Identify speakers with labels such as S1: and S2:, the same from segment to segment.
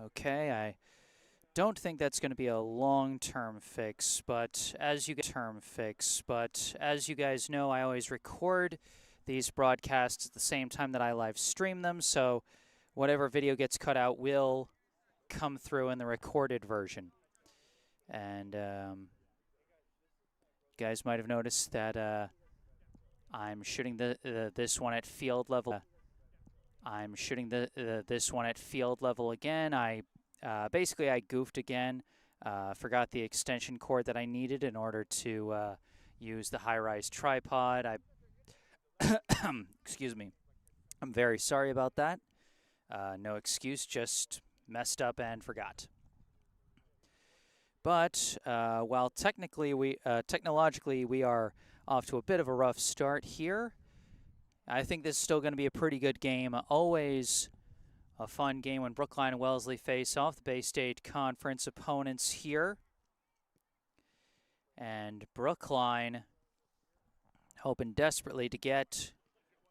S1: Okay, I don't think that's going to be a long-term fix, but as you guys know, I always record these broadcasts at the same time that I live stream them, so whatever video gets cut out will come through in the recorded version. And you guys might have noticed that I'm shooting this one at field level. I'm shooting this one at field level again. Basically, I goofed again. Forgot the extension cord that I needed in order to use the high-rise tripod. Excuse me. I'm very sorry about that. No excuse, just messed up and forgot. But while technologically we are off to a bit of a rough start here, I think this is still going to be a pretty good game. Always a fun game when Brookline and Wellesley face off, the Bay State Conference opponents here. And Brookline hoping desperately to get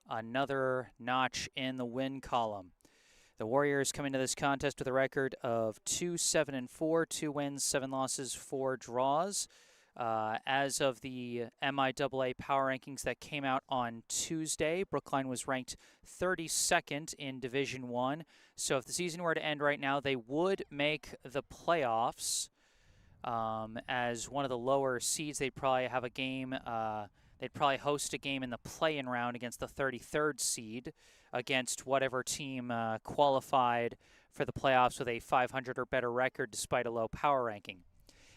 S1: another notch in the win column. The Warriors come into this contest with a record of 2-7-4, 2 wins, 7 losses, 4 draws. As of the MIAA power rankings that came out on Tuesday, Brookline was ranked 32nd in Division I. So if the season were to end right now, they would make the playoffs. As one of the lower seeds, they'd probably have a game. They'd probably host a game in the play-in round against the 33rd seed, against whatever team qualified for the playoffs with a 500 or better record despite a low power ranking.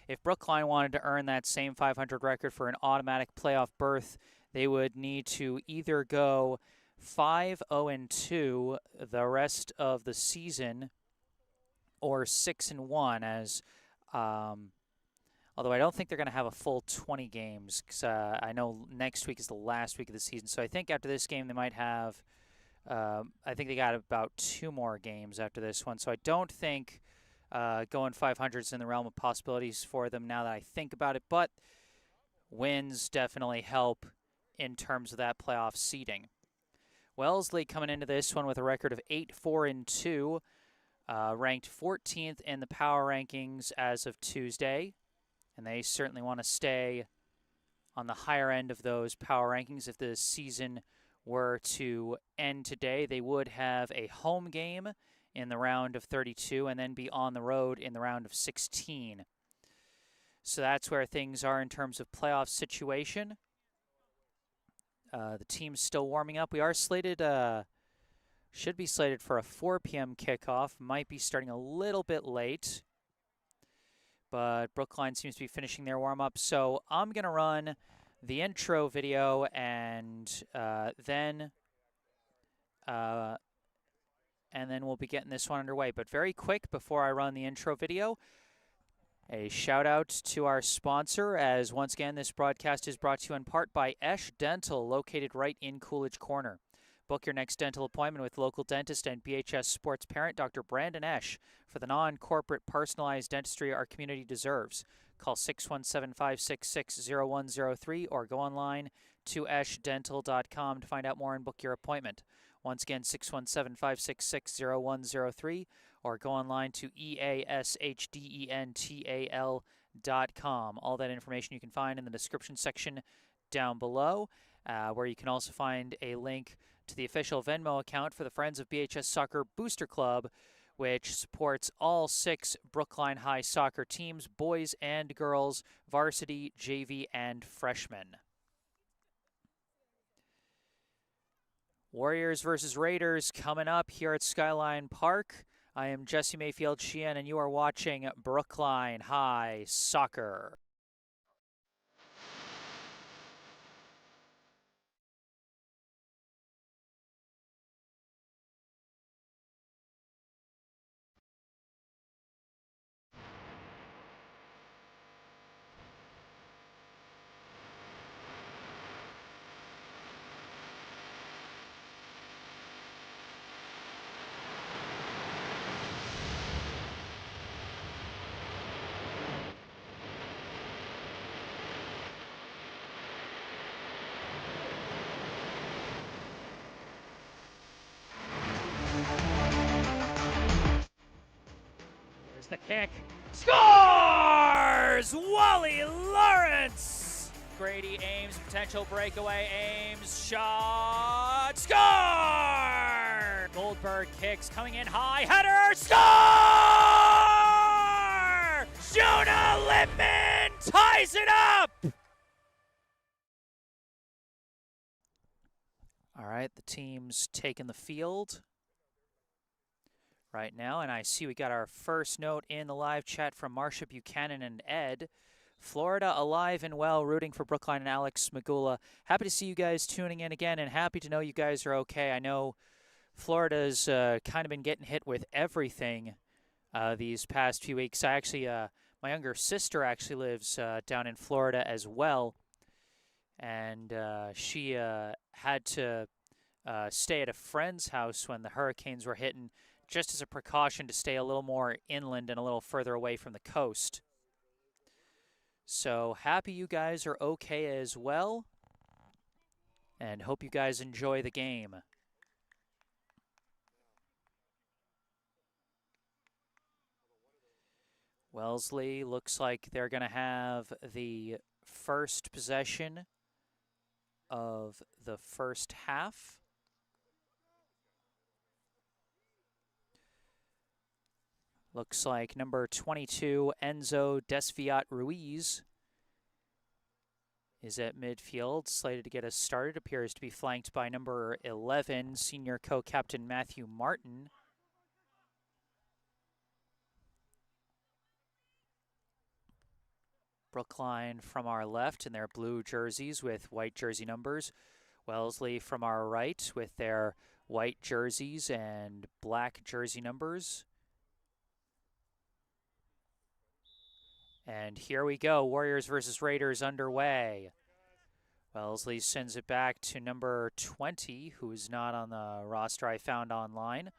S1: If Brookline wanted to earn that same 500 record for an automatic playoff berth, they would need to either go 5-0-2 the rest of the season, or 6-1. As although I don't think they're going to have a full 20 games, because I know next week is the last week of the season. So I think after this game they might have. I think they got about 2 more games after this one. So I don't think going 500 is in the realm of possibilities for them now that I think about it. But wins definitely help in terms of that playoff seeding. Wellesley coming into this one with a record of 8-4-2, ranked 14th in the power rankings as of Tuesday. And they certainly want to stay on the higher end of those power rankings. If the season were to end today, they would have a home game in the round of 32 and then be on the road in the round of 16. So that's where things are in terms of playoff situation. The team's still warming up. We are slated, should be slated for a 4 p.m. kickoff. Might be starting a little bit late, but Brookline seems to be finishing their warm-up. So I'm going to run the intro video, and then we'll be getting this one underway. But very quick, before I run the intro video, a shout out to our sponsor, as once again this broadcast is brought to you in part by Esch Dental, located right in Coolidge Corner. Book your next dental appointment with local dentist and BHS sports parent Dr. Brandon Esch for the non-corporate personalized dentistry our community deserves. Call 617-566-0103 or go online to eschdental.com to find out more and book your appointment. Once again, 617-566-0103 or go online to easchdental.com. All that information you can find in the description section down below, where you can also find a link to the official Venmo account for the Friends of BHS Soccer Booster Club, which supports all 6 Brookline High soccer teams, boys and girls, varsity, JV, and freshmen. Warriors versus Raiders coming up here at Skyline Park. I am Jesse Mayfield-Sheehan, and you are watching Brookline High Soccer. Kick. Scores! Wally Lawrence! Grady Ames, potential breakaway. Ames, shot, score! Goldberg kicks, coming in high, header, score! Jonah Lippman ties it up! All right, the team's taking the field right now, and I see we got our first note in the live chat from Marcia Buchanan and Ed. Florida alive and well, rooting for Brookline and Alex Magula. Happy to see you guys tuning in again, and happy to know you guys are okay. I know Florida's kind of been getting hit with everything these past few weeks. I actually, my younger sister actually lives down in Florida as well, and she had to stay at a friend's house when the hurricanes were hitting, just as a precaution to stay a little more inland and a little further away from the coast. So happy you guys are okay as well, and hope you guys enjoy the game. Wellesley looks like they're going to have the first possession of the first half. Looks like number 22, Enzo Desviat Ruiz, is at midfield, slated to get us started. Appears to be flanked by number 11, senior co-captain Matthew Martin. Brookline from our left in their blue jerseys with white jersey numbers. Wellesley from our right with their white jerseys and black jersey numbers. And here we go, Warriors versus Raiders underway. Wellesley sends it back to number 20, who is not on the roster I found online.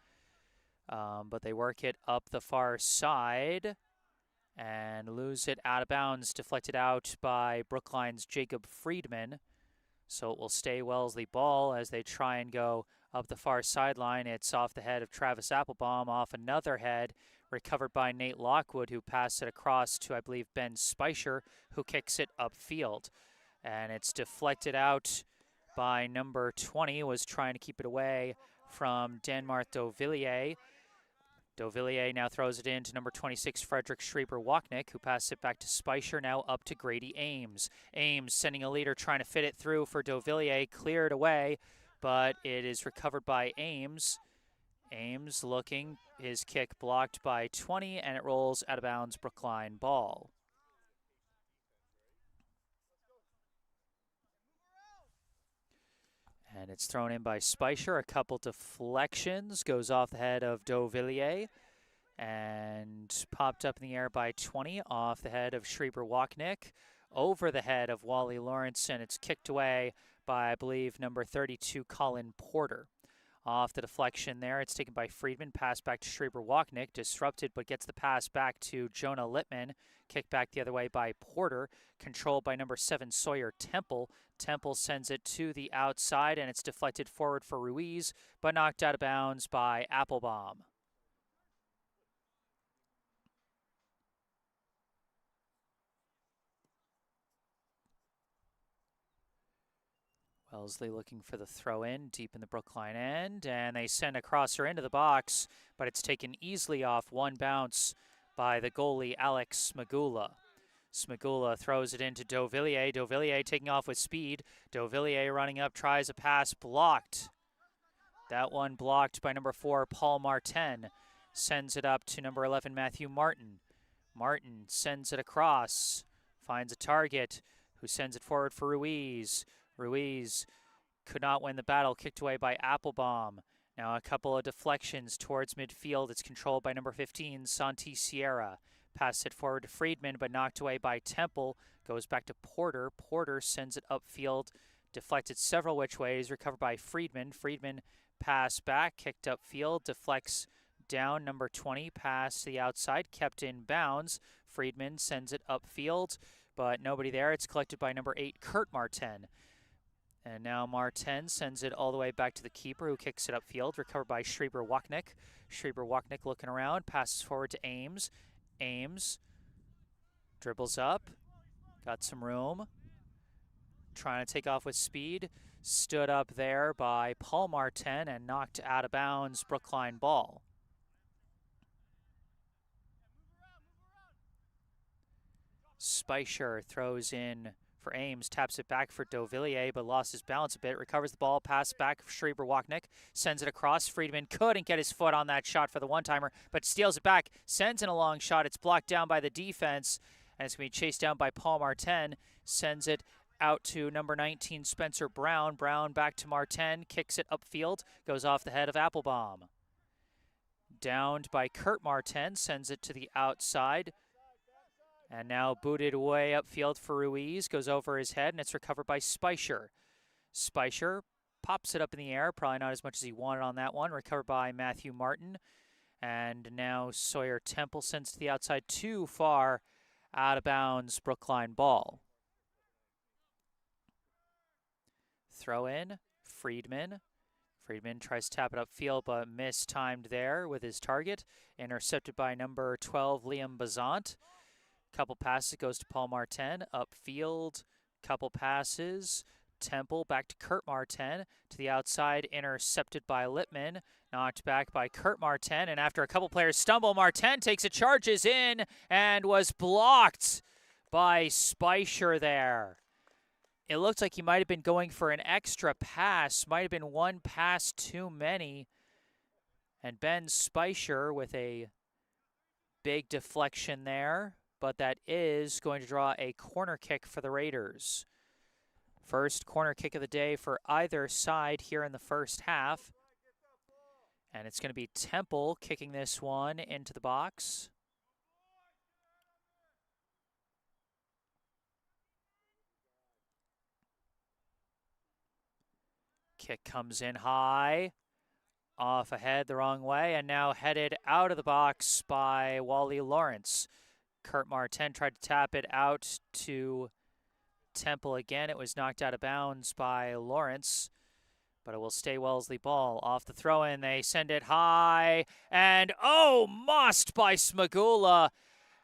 S1: But they work it up the far side and lose it out of bounds, deflected out by Brookline's Jacob Friedman. So it will stay Wellesley ball as they try and go up the far sideline. It's off the head of Travis Applebaum, off another head, recovered by Nate Lockwood, who passed it across to, I believe, Ben Speicher, who kicks it upfield. And it's deflected out by number 20, was trying to keep it away from Denmark Dovillier. Dovillier now throws it in to number 26, Frederick Schreiber-Wachnick, who passes it back to Speicher, now up to Grady Ames. Ames sending a leader, trying to fit it through for Dovillier, cleared away, but it is recovered by Ames. Ames looking, his kick blocked by 20, and it rolls out of bounds, Brookline ball. And it's thrown in by Speicher. A couple deflections, goes off the head of Dovillier and popped up in the air by 20, off the head of Schreiber-Wachnick, over the head of Wally Lawrence, and it's kicked away by, I believe, number 32, Colin Porter. Off the deflection there, it's taken by Friedman, pass back to Schreiber-Wachnick, disrupted, but gets the pass back to Jonah Lippman, kicked back the other way by Porter, controlled by number 7, Sawyer Temple. Temple sends it to the outside, and it's deflected forward for Ruiz, but knocked out of bounds by Applebaum. Wellesley looking for the throw in deep in the Brookline end, and they send a crosser into the box, but it's taken easily off one bounce by the goalie Alex Magula. Smagula throws it into Dovillier. Dovillier taking off with speed. Dovillier running up, tries a pass, blocked. That one blocked by number 4, Paul Martin. Sends it up to number 11, Matthew Martin. Martin sends it across, finds a target, who sends it forward for Ruiz. Ruiz could not win the battle, kicked away by Applebaum. Now a couple of deflections towards midfield. It's controlled by number 15, Santi Sierra. Pass it forward to Friedman, but knocked away by Temple. Goes back to Porter. Porter sends it upfield, deflected several which ways, recovered by Friedman. Friedman pass back, kicked upfield, deflects down, number 20, pass to the outside, kept in bounds. Friedman sends it upfield, but nobody there. It's collected by number 8, Kurt Martin. And now Martin sends it all the way back to the keeper, who kicks it upfield, recovered by Schreiber-Wachnick. Schreiber-Wachnick looking around, passes forward to Ames. Ames dribbles up, got some room, trying to take off with speed. Stood up there by Paul Martin and knocked out of bounds. Brookline ball. Speicher throws in for Ames, taps it back for Dovillier, but lost his balance a bit. Recovers the ball, pass back for Schreiber-Wachnick, sends it across. Friedman couldn't get his foot on that shot for the one-timer, but steals it back, sends in a long shot. It's blocked down by the defense, and it's going to be chased down by Paul Martin. Sends it out to number 19, Spencer Brown. Brown back to Martin, kicks it upfield, goes off the head of Applebaum. Downed by Kurt Martin, sends it to the outside. And now booted away upfield for Ruiz, goes over his head, and it's recovered by Speicher. Speicher pops it up in the air, probably not as much as he wanted on that one. Recovered by Matthew Martin. And now Sawyer Temple sends to the outside, too far out of bounds. Brookline ball. Throw in, Friedman. Friedman tries to tap it upfield, but mistimed there with his target. Intercepted by number 12, Liam Bazant. Couple passes, goes to Paul Martin. Upfield, couple passes. Temple back to Kurt Martin. To the outside, intercepted by Lippman. Knocked back by Kurt Martin. And after a couple players stumble, Martin takes it, charges in, and was blocked by Speicher there. It looked like he might have been going for an extra pass. Might have been one pass too many. And Ben Speicher with a big deflection there. But that is going to draw a corner kick for the Raiders. First corner kick of the day for either side here in the first half. And it's going to be Temple kicking this one into the box. Kick comes in high. Off ahead the wrong way, and now headed out of the box by Wally Lawrence. Kurt Martin tried to tap it out to Temple again. It was knocked out of bounds by Lawrence, but it will stay Wellesley ball. Off the throw-in, they send it high, and must by Smagula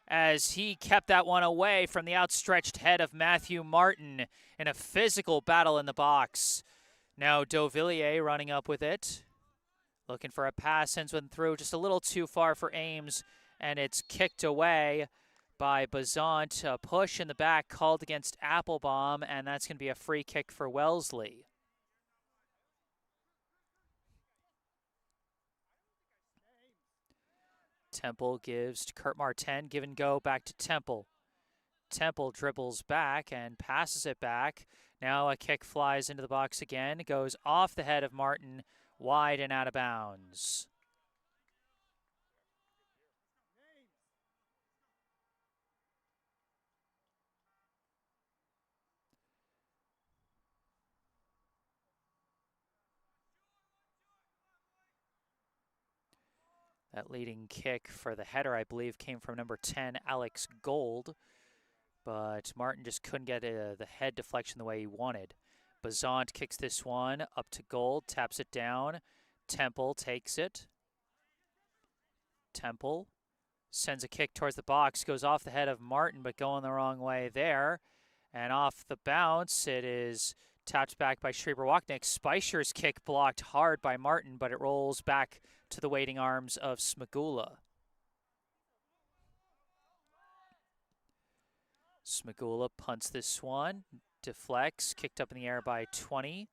S1: as he kept that one away from the outstretched head of Matthew Martin in a physical battle in the box. Now Dovillier running up with it. Looking for a pass, sends one through just a little too far for Ames, and it's kicked away by Bazant. A push in the back called against Applebaum, and that's going to be a free kick for Wellesley. Temple gives to Kurt Martin, give and go back to Temple. Temple dribbles back and passes it back. Now a kick flies into the box again, goes off the head of Martin, wide and out of bounds. That leading kick for the header, I believe, came from number 10, Alex Gold. But Martin just couldn't get the head deflection the way he wanted. Bazant kicks this one up to Gold, taps it down. Temple takes it. Temple sends a kick towards the box, goes off the head of Martin, but going the wrong way there. And off the bounce, it is tapped back by Schreiber-Wachnick. Speicher's kick blocked hard by Martin, but it rolls back to the waiting arms of Smagula. Smagula punts this one, deflects, kicked up in the air by 20.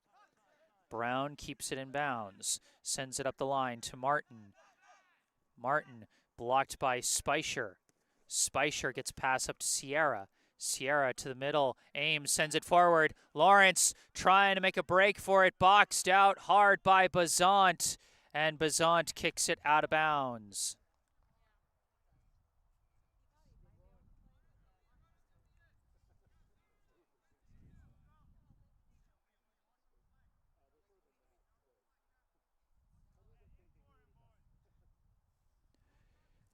S1: Brown keeps it in bounds, sends it up the line to Martin. Martin blocked by Speicher. Speicher gets pass up to Sierra. Sierra to the middle, Ames sends it forward. Lawrence trying to make a break for it, boxed out hard by Bazant, and Bazant kicks it out of bounds.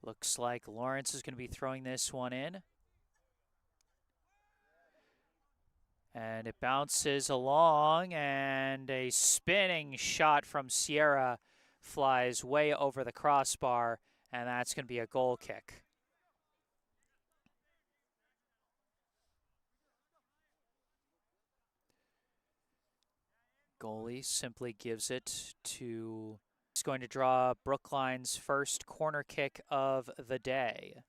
S1: Looks like Lawrence is going to be throwing this one in. And it bounces along, and a spinning shot from Sierra flies way over the crossbar, and that's going to be a goal kick. Goalie simply gives it to... He's going to draw Brookline's first corner kick of the day.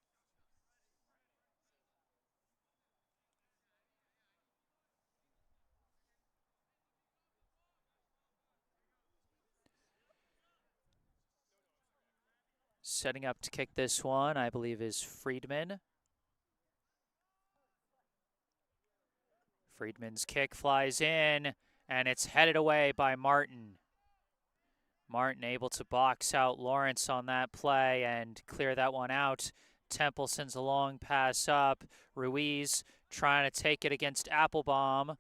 S1: Setting up to kick this one, I believe, is Friedman. Friedman's kick flies in, and it's headed away by Martin. Martin able to box out Lawrence on that play and clear that one out. Temple sends a long pass up. Ruiz trying to take it against Applebaum.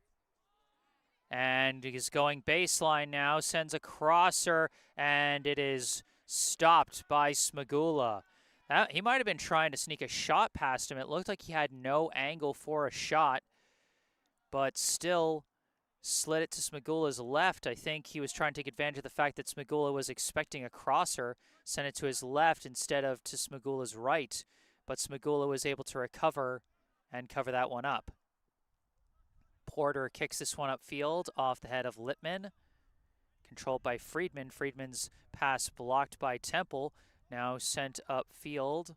S1: And he's going baseline now, sends a crosser, and it is stopped by Smagula. He might have been trying to sneak a shot past him. It looked like he had no angle for a shot, but still slid it to Smagula's left. I think he was trying to take advantage of the fact that Smagula was expecting a crosser, sent it to his left instead of to Smagula's right, but Smagula was able to recover and cover that one up. Porter kicks this one upfield off the head of Littman. Controlled by Friedman. Friedman's pass blocked by Temple. Now sent upfield.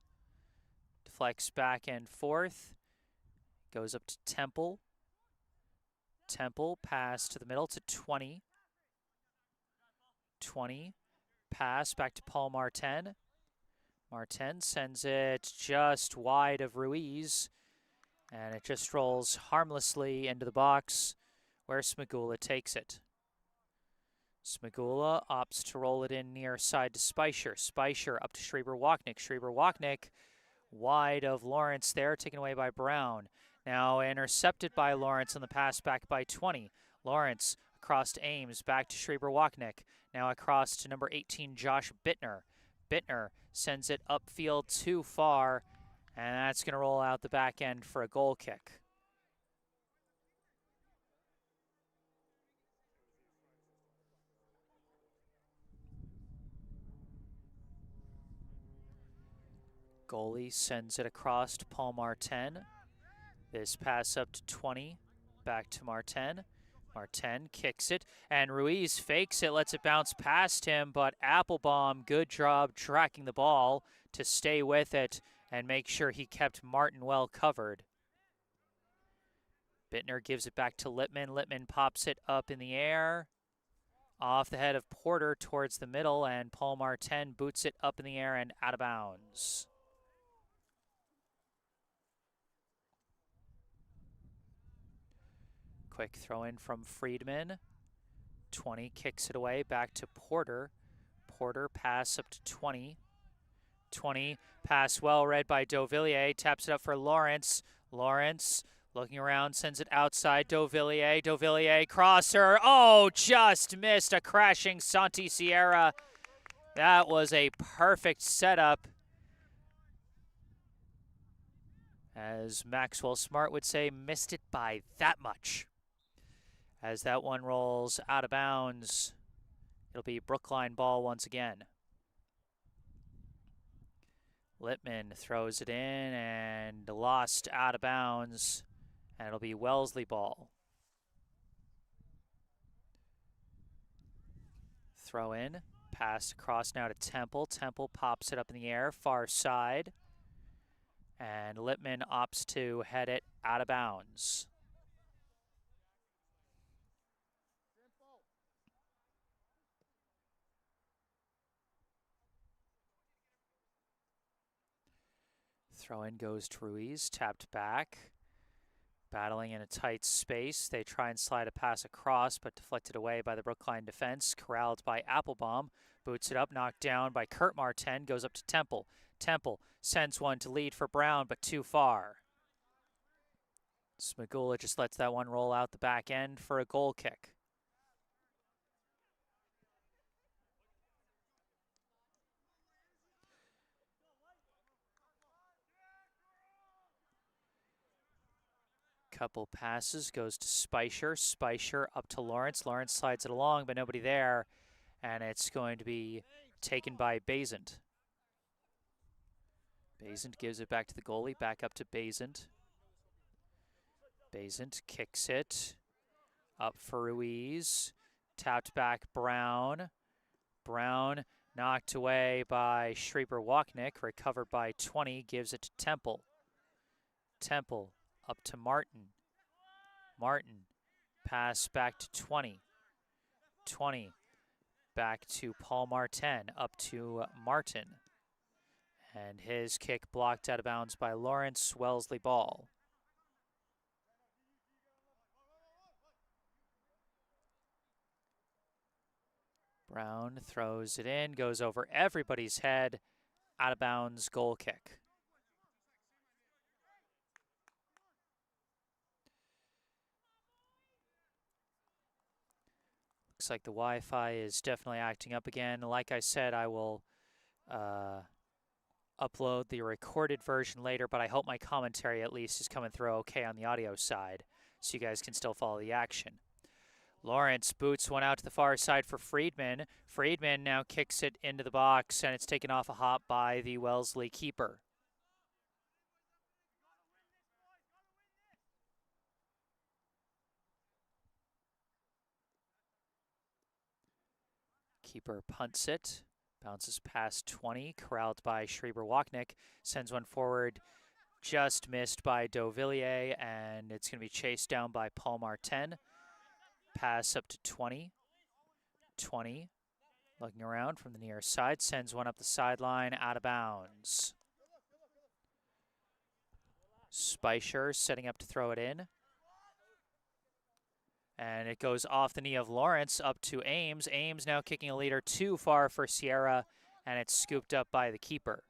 S1: Deflects back and forth. Goes up to Temple. Temple pass to the middle to 20. 20. Pass back to Paul Martin. Martin sends it just wide of Ruiz. And it just rolls harmlessly into the box where Smagula takes it. Smagula opts to roll it in near side to Speicher. Speicher up to Schreiber-Wachnick. Schreiber-Wachnick wide of Lawrence there, taken away by Brown. Now intercepted by Lawrence on the pass back by 20. Lawrence across to Ames, back to Schreiber-Wachnick. Now across to number 18, Josh Bittner. Bittner sends it upfield too far, and that's going to roll out the back end for a goal kick. Goalie sends it across to Paul Martin. This pass up to 20, back to Martin. Martin kicks it, and Ruiz fakes it, lets it bounce past him, but Applebaum, good job tracking the ball to stay with it and make sure he kept Martin well covered. Bittner gives it back to Littman. Littman pops it up in the air, off the head of Porter towards the middle, and Paul Martin boots it up in the air and out of bounds. Quick throw in from Friedman. 20 kicks it away back to Porter. Porter pass up to 20. 20 pass well read by Dauvilliers. Taps it up for Lawrence. Lawrence looking around, sends it outside. Dauvilliers. Dauvilliers crosser. Oh, just missed a crashing Santi Sierra. That was a perfect setup. As Maxwell Smart would say, missed it by that much. As that one rolls out of bounds, it'll be Brookline ball once again. Littman throws it in and lost out of bounds, and it'll be Wellesley ball. Throw in, pass across now to Temple. Temple pops it up in the air, far side, and Littman opts to head it out of bounds. Throw-in goes to Ruiz, tapped back. Battling in a tight space. They try and slide a pass across, but deflected away by the Brookline defense. Corralled by Applebaum. Boots it up, knocked down by Kurt Martin. Goes up to Temple. Temple sends one to lead for Brown, but too far. Smagula just lets that one roll out the back end for a goal kick. Couple passes, goes to Speicher. Speicher up to Lawrence. Lawrence slides it along, but nobody there. And it's going to be taken by Bazant. Bazant gives it back to the goalie, back up to Bazant. Bazant kicks it up for Ruiz. Tapped back Brown. Brown knocked away by Schreiber-Wachnick, recovered by 20, gives it to Temple. Temple up to Martin. Martin, pass back to 20. 20, back to Paul Martin, up to Martin. And his kick blocked out of bounds by Lawrence. Wellesley ball. Brown throws it in, goes over everybody's head, out of bounds, goal kick. Looks like the Wi-Fi is definitely acting up again. Like I said, I will upload the recorded version later, but I hope my commentary at least is coming through okay on the audio side, so you guys can still follow the action. Lawrence boots one out to the far side for Friedman. Friedman now kicks it into the box, and it's taken off a hop by the Wellesley keeper. Keeper punts it, bounces past 20, corralled by Schreiber-Wachnick, sends one forward, just missed by Dauvilliers, and it's going to be chased down by Paul Martin. Pass up to 20. 20, looking around from the near side, sends one up the sideline, out of bounds. Speicher setting up to throw it in. And it goes off the knee of Lawrence up to Ames. Ames now kicking a leader too far for Sierra, and it's scooped up by the keeper.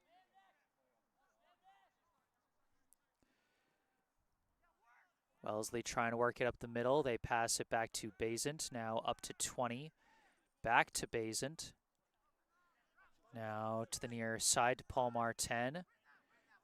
S1: Wellesley trying to work it up the middle. They pass it back to Basant, now up to 20. Back to Basant. Now to the near side to Paul Martin.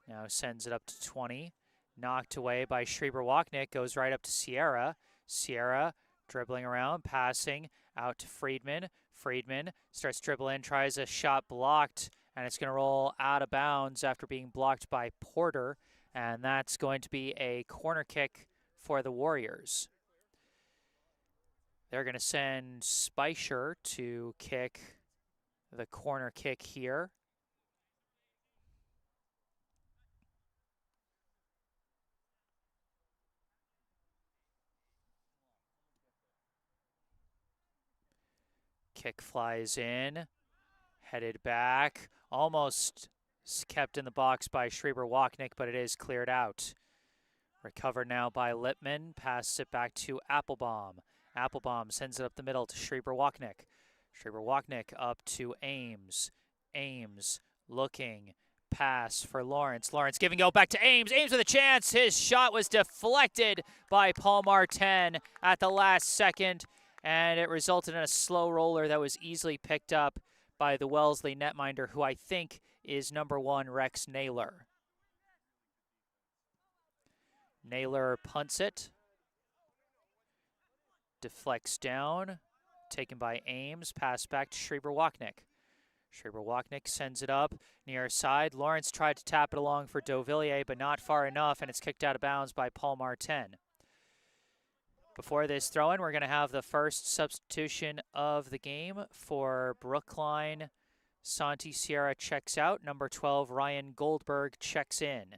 S1: Now sends it up to 20. Knocked away by Schreiber-Wachnick, goes right up to Sierra. Sierra dribbling around, passing out to Friedman. Friedman starts dribbling, tries a shot blocked, and it's going to roll out of bounds after being blocked by Porter. And that's going to be a corner kick for the Warriors. They're going to send Speicher to kick the corner kick here. Kick flies in, headed back, almost kept in the box by Schreiber-Wachnick, but it is cleared out. Recovered now by Lippman, passes it back to Applebaum. Applebaum sends it up the middle to Schreiber-Wachnick. Schreiber-Wachnick up to Ames. Ames looking, pass for Lawrence. Lawrence giving go back to Ames. Ames with a chance. His shot was deflected by Paul Martin at the last second, and it resulted in a slow roller that was easily picked up by the Wellesley netminder, who I think is number 1, Rex Naylor. Naylor punts it. Deflects down. Taken by Ames. Pass back to Schreiber-Wachnick. Schreiber-Wachnick sends it up near side. Lawrence tried to tap it along for Dauvilliers, but not far enough, and it's kicked out of bounds by Paul Martin. Before this throw-in, we're going to have the first substitution of the game for Brookline. Santi Sierra checks out. Number 12, Ryan Goldberg, checks in.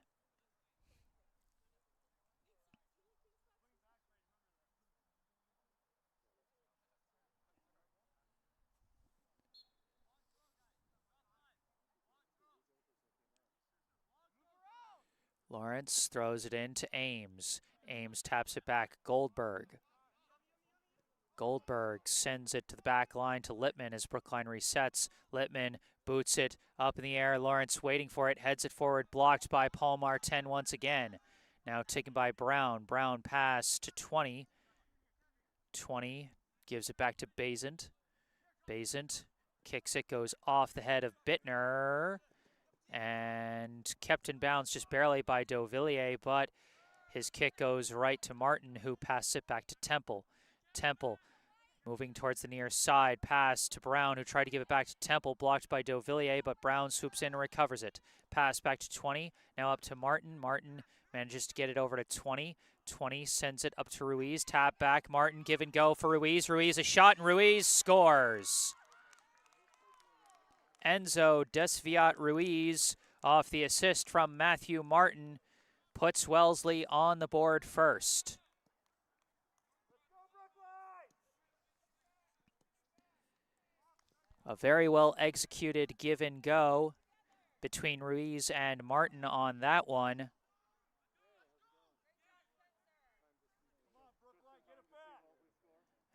S1: Lawrence throws it in to Ames. Ames taps it back. Goldberg. Goldberg sends it to the back line to Lippman as Brookline resets. Lippman boots it up in the air. Lawrence waiting for it. Heads it forward. Blocked by Paul Martin once again. Now taken by Brown. Brown pass to 20. 20 gives it back to Basant. Basant kicks it. Goes off the head of Bittner. And kept in bounds just barely by Dauvilliers, but his kick goes right to Martin, who passes it back to Temple. Temple moving towards the near side. Pass to Brown, who tried to give it back to Temple, blocked by Dauvilliers, but Brown swoops in and recovers it. Pass back to 20, now up to Martin. Martin Manages to get it over to 20. 20 sends it up to Ruiz. Tap back. Martin give and go for Ruiz. Ruiz a shot, and Ruiz scores. Enzo Desviat Ruiz off the assist from Matthew Martin puts Wellesley on the board first. A very well executed give and go between Ruiz and Martin on that one.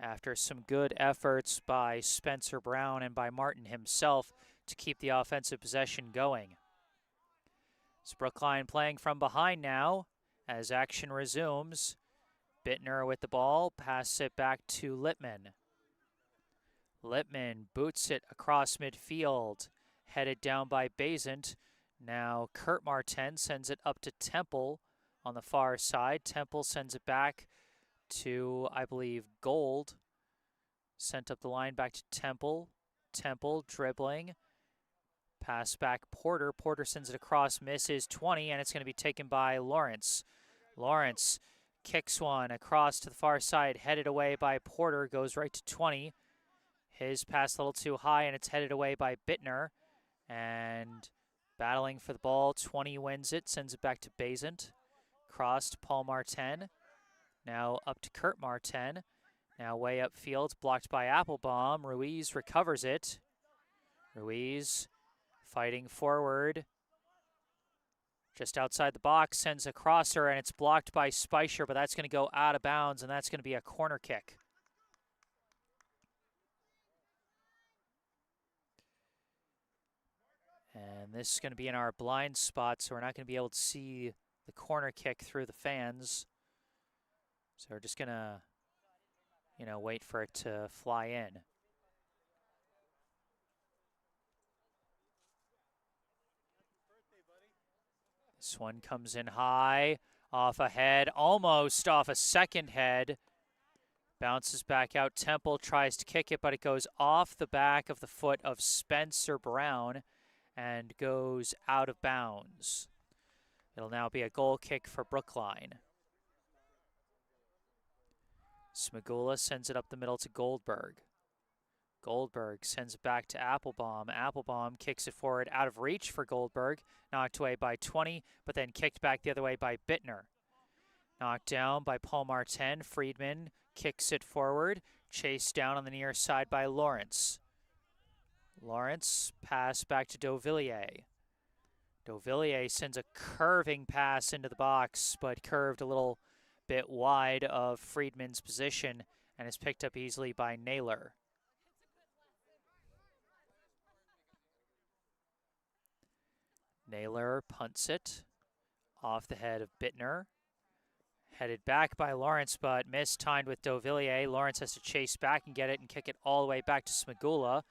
S1: After some good efforts by Spencer Brown and by Martin himself to keep the offensive possession going. It's Brookline playing from behind now as action resumes. Bittner with the ball, passes it back to Lippman. Lippman boots it across midfield, headed down by Bazant. Now Kurt Martin sends it up to Temple on the far side. Temple sends it back to, I believe, Gold. Sent up the line back to Temple. Temple dribbling. Pass back Porter. Porter sends it across, misses 20, and it's going to be taken by Lawrence. Lawrence kicks one across to the far side, headed away by Porter, goes right to 20. His pass a little too high, and it's headed away by Bittner. And battling for the ball, 20 wins it, sends it back to Bazant. Cross to Paul Martin. Now up to Kurt Martin. Now way upfield, blocked by Applebaum. Ruiz recovers it. Ruiz fighting forward. Just outside the box, sends a crosser, and it's blocked by Speicher, but that's going to go out of bounds, and that's going to be a corner kick. And this is going to be in our blind spot, so we're not going to be able to see the corner kick through the fans. So we're just going to, wait for it to fly in. This one comes in high, off a head, almost off a second head. Bounces back out. Temple tries to kick it, but it goes off the back of the foot of Spencer Brown and goes out of bounds. It'll now be a goal kick for Brookline. Smagula sends it up the middle to Goldberg. Goldberg sends it back to Applebaum. Applebaum kicks it forward out of reach for Goldberg. Knocked away by 20, but then kicked back the other way by Bittner. Knocked down by Paul Martin. Friedman kicks it forward. Chased down on the near side by Lawrence. Lawrence pass back to Dauvilliers. Dauvilliers sends a curving pass into the box, but curved a little bit wide of Friedman's position and is picked up easily by Naylor. Naylor punts it off the head of Bittner. Headed back by Lawrence, but mistimed with Dauvilliers. Lawrence has to chase back and get it and kick it all the way back to Smagula.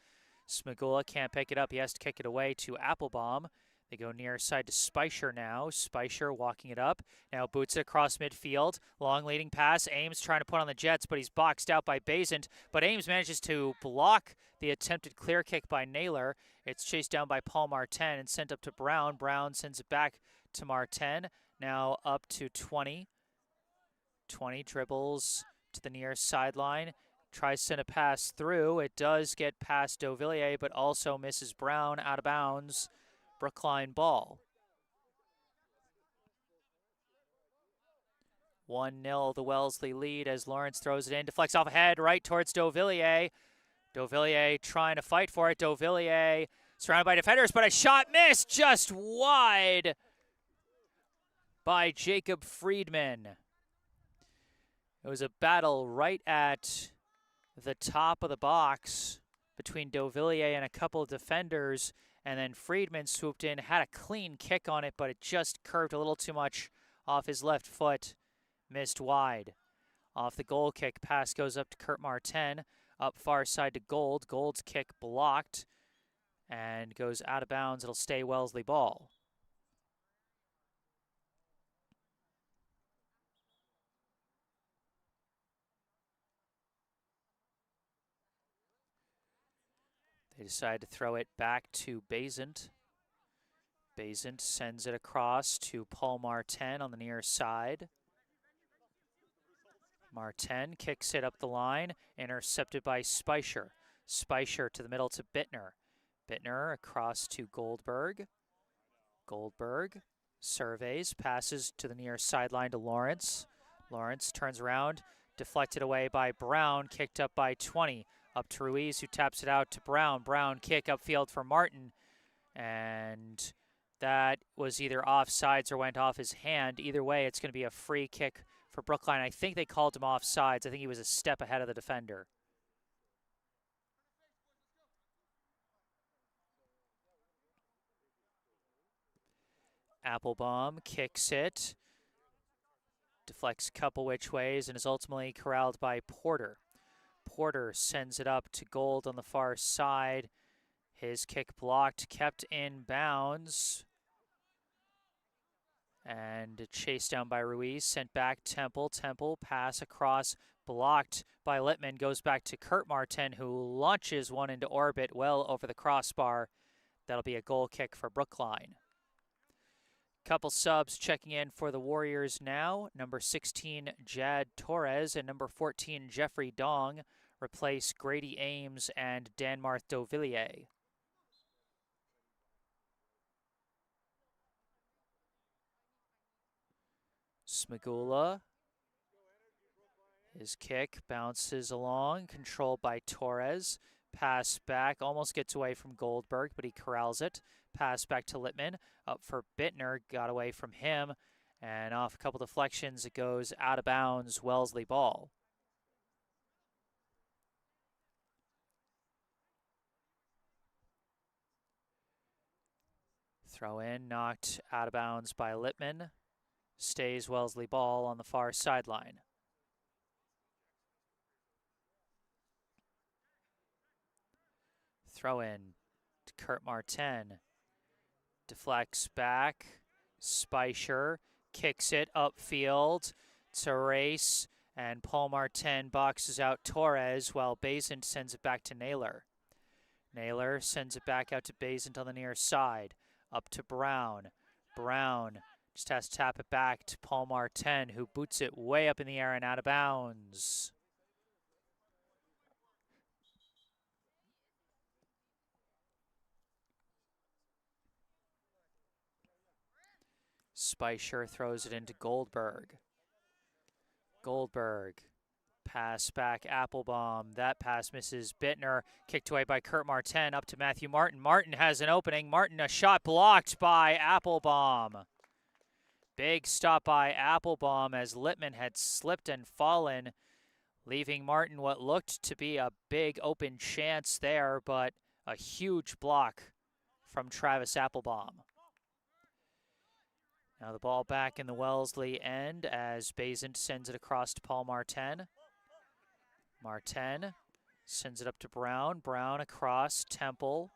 S1: Smagula can't pick it up. He has to kick it away to Applebaum. They go near side to Speicher now. Speicher walking it up. Now boots it across midfield. Long leading pass. Ames trying to put on the Jets, but he's boxed out by Bazant. But Ames manages to block the attempted clear kick by Naylor. It's chased down by Paul Martin and sent up to Brown. Brown sends it back to Martin. Now up to 20. 20 dribbles to the near sideline. Tries to send a pass through. It does get past Dauvilliers, but also misses Brown out of bounds. Brookline ball. 1-0 the Wellesley lead as Lawrence throws it in. Deflects off ahead right towards Dauvilliers. Dauvilliers trying to fight for it. Dauvilliers surrounded by defenders, but a shot missed just wide by Jacob Friedman. It was a battle right at the top of the box between Dauvilliers and a couple of defenders, and then Friedman swooped in, had a clean kick on it, but it just curved a little too much off his left foot, missed wide. Off the goal kick, pass goes up to Kurt Martin, up far side to Gold. Gold's kick blocked and goes out of bounds. It'll stay Wellesley ball. They decide to throw it back to Bazant. Basant sends it across to Paul Martin on the near side. Martin kicks it up the line, intercepted by Speicher. Speicher to the middle to Bittner. Bittner across to Goldberg. Goldberg surveys, passes to the near sideline to Lawrence. Lawrence turns around, deflected away by Brown, kicked up by 20. Up to Ruiz, who taps it out to Brown. Brown kick upfield for Martin. And that was either offsides or went off his hand. Either way, it's going to be a free kick for Brookline. I think they called him offsides. I think he was a step ahead of the defender. Applebaum kicks it, deflects a couple which ways, and is ultimately corralled by Porter. Porter sends it up to Gold on the far side. His kick blocked, kept in bounds. And chased down by Ruiz, sent back Temple. Temple pass across, blocked by Littman, goes back to Kurt Martin, who launches one into orbit well over the crossbar. That'll be a goal kick for Brookline. Couple subs checking in for the Warriors now. Number 16, Jad Torres, and number 14, Jeffrey Dong, replace Grady Ames and Danmarth Dovillier. Smagula, his kick bounces along, controlled by Torres. Pass back, almost gets away from Goldberg, but he corrals it. Pass back to Littman, up for Bittner, got away from him, and off a couple deflections, it goes out of bounds, Wellesley ball. Throw in, knocked out of bounds by Littman. Stays Wellesley ball on the far sideline. Throw in to Kurt Martin. Deflects back. Speicher kicks it upfield to Race, and Paul Martin boxes out Torres while Basant sends it back to Naylor. Naylor sends it back out to Basant on the near side. Up to Brown. Brown just has to tap it back to Paul Martin, who boots it way up in the air and out of bounds. Speicher throws it into Goldberg. Goldberg. Pass back, Applebaum. That pass misses Bittner. Kicked away by Kurt Martin, up to Matthew Martin. Martin has an opening. Martin, a shot blocked by Applebaum. Big stop by Applebaum as Littman had slipped and fallen, leaving Martin what looked to be a big open chance there, but a huge block from Travis Applebaum. Now the ball back in the Wellesley end as Basant sends it across to Paul Martin. Martin sends it up to Brown. Brown across, Temple.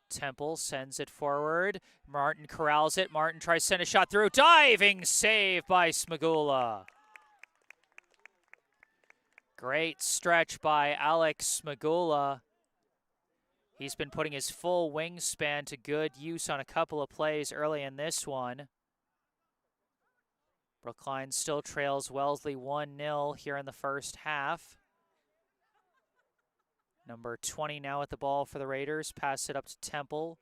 S1: Temple sends it forward. Martin corrals it. Martin tries to send a shot through. Diving save by Smagula. Great stretch by Alex Smagula. He's been putting his full wingspan to good use on a couple of plays early in this one. Brookline still trails Wellesley 1-0 here in the first half. Number 20 now at the ball for the Raiders. Pass it up to Temple.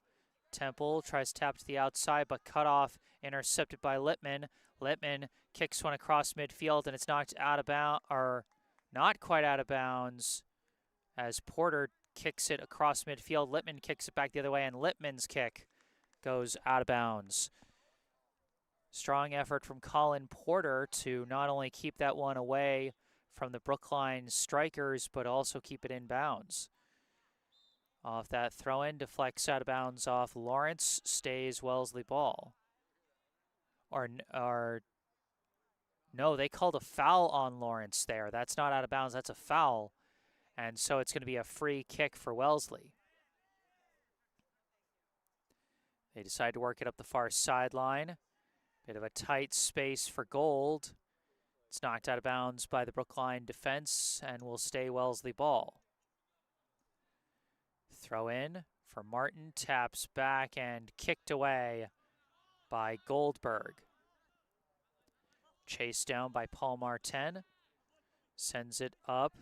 S1: Temple tries to tap to the outside, but cut off, intercepted by Littman. Littman kicks one across midfield, and it's knocked out of bounds, or not quite out of bounds, as Porter kicks it across midfield. Littman kicks it back the other way, and Littman's kick goes out of bounds. Strong effort from Colin Porter to not only keep that one away from the Brookline strikers, but also keep it in bounds. Off that throw-in, deflects out of bounds off Lawrence, stays Wellesley ball. Or no, they called a foul on Lawrence there. That's not out of bounds, that's a foul. And so it's going to be a free kick for Wellesley. They decide to work it up the far sideline. Bit of a tight space for Gold. It's knocked out of bounds by the Brookline defense and will stay Wellesley ball. Throw in for Martin, taps back and kicked away by Goldberg. Chased down by Paul Martin, sends it up,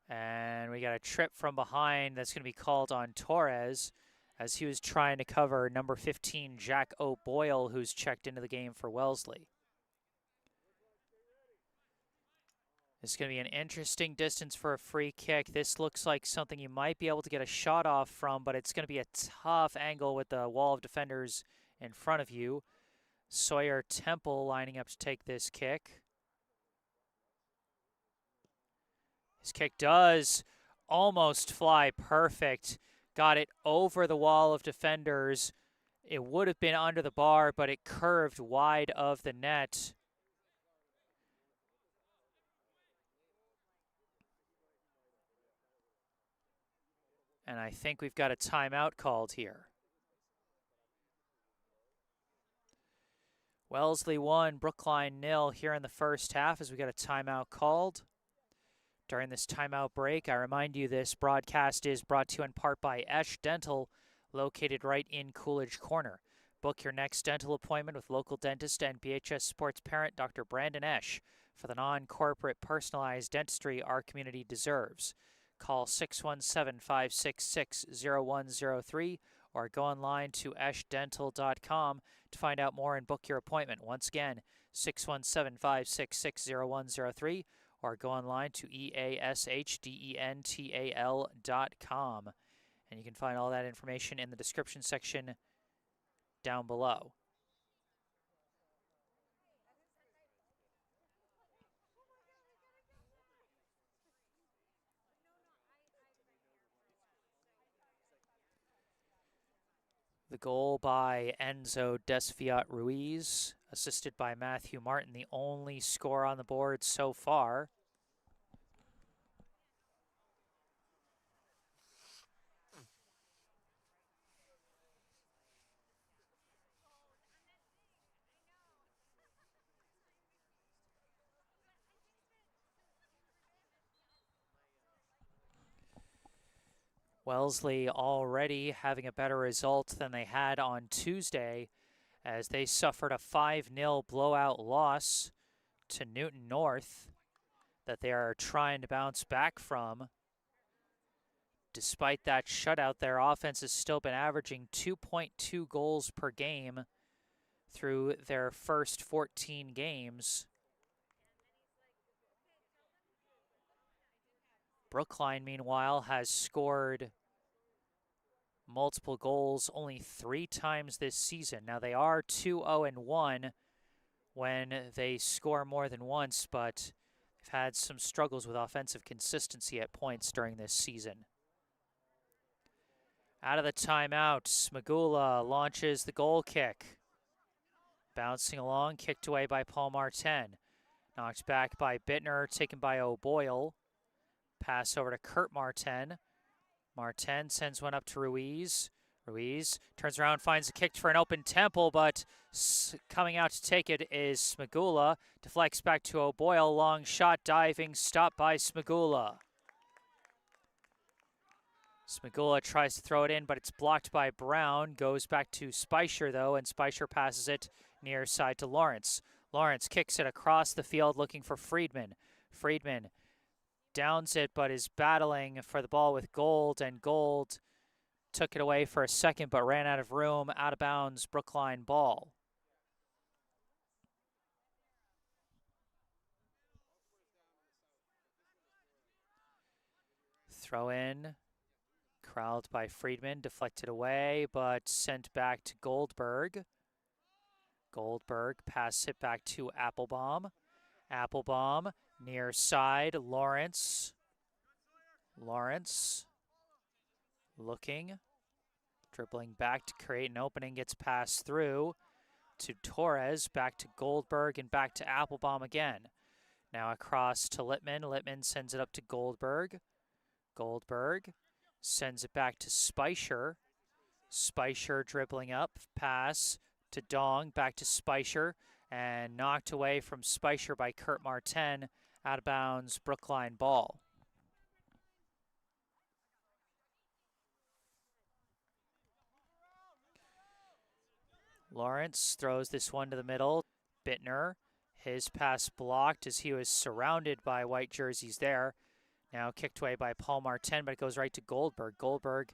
S1: and we got a trip from behind that's going to be called on Torres as he was trying to cover number 15, Jack O'Boyle, who's checked into the game for Wellesley. It's going to be an interesting distance for a free kick. This looks like something you might be able to get a shot off from, but it's going to be a tough angle with the wall of defenders in front of you. Sawyer Temple lining up to take this kick. His kick does almost fly perfect. Got it over the wall of defenders. It would have been under the bar, but it curved wide of the net. And I think we've got a timeout called here. Wellesley 1, Brookline 0 here in the first half as we got a timeout called. During this timeout break, I remind you this broadcast is brought to you in part by Esch Dental, located right in Coolidge Corner. Book your next dental appointment with local dentist and BHS Sports parent Dr. Brandon Esch for the non-corporate personalized dentistry our community deserves. Call 617-566-0103 or go online to eschdental.com to find out more and book your appointment. Once again, 617-566-0103 or go online to eashdental.com. And you can find all that information in the description section down below. The goal by Enzo Desfiat Ruiz, assisted by Matthew Martin, the only score on the board so far. Wellesley already having a better result than they had on Tuesday as they suffered a 5-0 blowout loss to Newton North that they are trying to bounce back from. Despite that shutout, their offense has still been averaging 2.2 goals per game through their first 14 games. Brookline, meanwhile, has scored multiple goals only 3 times this season. Now, they are 2-0-1 when they score more than once, but they've had some struggles with offensive consistency at points during this season. Out of the timeout, Smagula launches the goal kick. Bouncing along, kicked away by Paul Martin. Knocked back by Bittner, taken by O'Boyle. Pass over to Kurt Martin. Martin sends one up to Ruiz. Ruiz turns around, finds a kick for an open Temple, but coming out to take it is Smagula. Deflects back to O'Boyle. Long shot, diving, stopped by Smagula. Smagula tries to throw it in, but it's blocked by Brown. Goes back to Speicher, though, and Speicher passes it near side to Lawrence. Lawrence kicks it across the field looking for Friedman. Friedman downs it, but is battling for the ball with Gold, and Gold took it away for a second, but ran out of room. Out of bounds, Brookline ball. Throw in. Corralled by Friedman, deflected away, but sent back to Goldberg. Goldberg pass it back to Applebaum. Applebaum near side, Lawrence. Lawrence looking, dribbling back to create an opening, gets passed through to Torres, back to Goldberg, and back to Applebaum again. Now across to Littman. Littman sends it up to Goldberg. Goldberg sends it back to Speicher. Speicher dribbling up, pass to Dong, back to Speicher, and knocked away from Speicher by Kurt Martin. Out of bounds, Brookline ball. Lawrence throws this one to the middle. Bittner, his pass blocked as he was surrounded by white jerseys there. Now kicked away by Paul Martin, but it goes right to Goldberg. Goldberg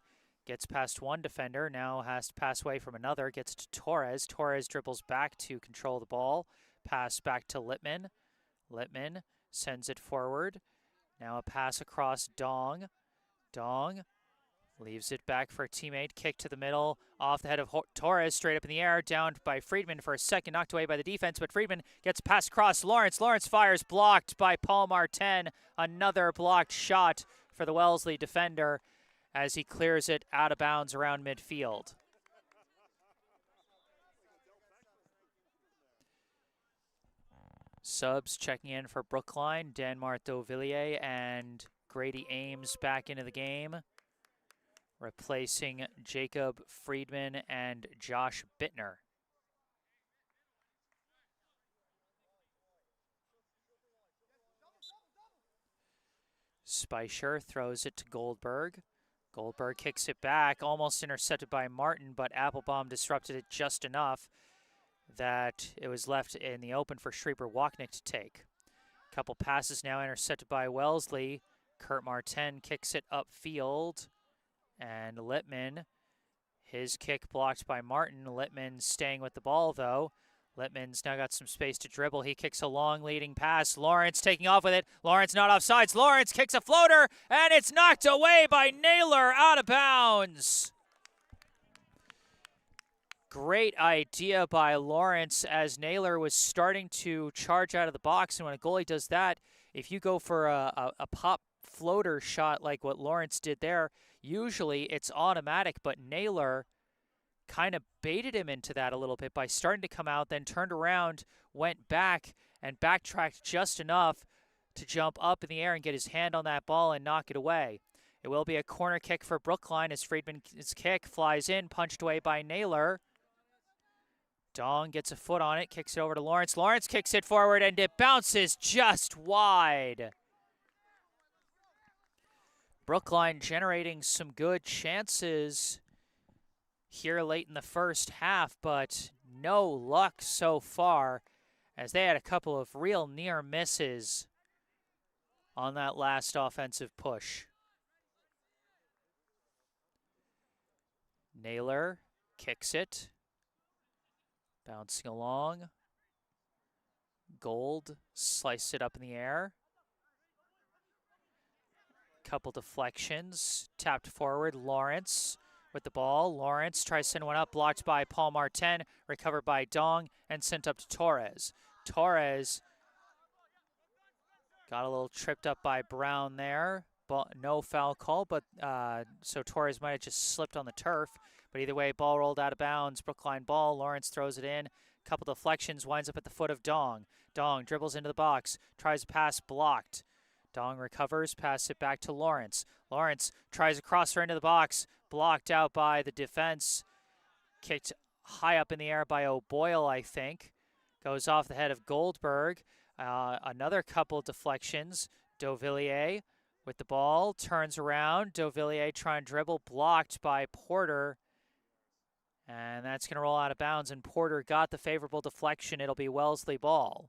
S1: gets past one defender, now has to pass away from another, gets to Torres. Torres dribbles back to control the ball. Pass back to Littman. Littman sends it forward. Now a pass across Dong. Dong leaves it back for a teammate. Kick to the middle, off the head of Torres, straight up in the air, down by Friedman for a second, knocked away by the defense, but Friedman gets passed across Lawrence. Lawrence fires, blocked by Paul Martin. Another blocked shot for the Wellesley defender as he clears it out of bounds around midfield. Subs checking in for Brookline, Denmark Dauvilliers and Grady Ames back into the game, replacing Jacob Friedman and Josh Bittner. Speicher throws it to Goldberg. Goldberg kicks it back, almost intercepted by Martin, but Applebaum disrupted it just enough that it was left in the open for Schreiber-Wachnick to take. A couple passes now intercepted by Wellesley. Kurt Martin kicks it upfield, and Littman, his kick blocked by Martin. Littman staying with the ball, though. Littman's now got some space to dribble. He kicks a long leading pass. Lawrence taking off with it. Lawrence not offsides. Lawrence kicks a floater, and it's knocked away by Naylor out of bounds. Great idea by Lawrence as Naylor was starting to charge out of the box. And when a goalie does that, if you go for a pop floater shot like what Lawrence did there, usually it's automatic. But Naylor kind of baited him into that a little bit by starting to come out, then turned around, went back, and backtracked just enough to jump up in the air and get his hand on that ball and knock it away. It will be a corner kick for Brookline as Friedman's kick flies in, punched away by Naylor. Dong gets a foot on it, kicks it over to Lawrence. Lawrence kicks it forward, and it bounces just wide. Brookline generating some good chances here late in the first half, but no luck so far as they had a couple of real near misses on that last offensive push. Naylor kicks it. Bouncing along. Gold sliced it up in the air. Couple deflections. Tapped forward. Lawrence with the ball. Lawrence tries to send one up. Blocked by Paul Martin. Recovered by Dong and sent up to Torres. Torres got a little tripped up by Brown there. No foul call, but so Torres might have just slipped on the turf. But either way, ball rolled out of bounds. Brookline ball. Lawrence throws it in. Couple deflections. Winds up at the foot of Dong. Dong dribbles into the box. Tries a pass. Blocked. Dong recovers. Passes it back to Lawrence. Lawrence tries a crosser into the box. Blocked out by the defense. Kicked high up in the air by O'Boyle, I think. Goes off the head of Goldberg. Another couple deflections. Dauvilliers with the ball. Turns around. Dauvilliers trying to dribble. Blocked by Porter. And that's going to roll out of bounds, and Porter got the favorable deflection. It'll be Wellesley ball.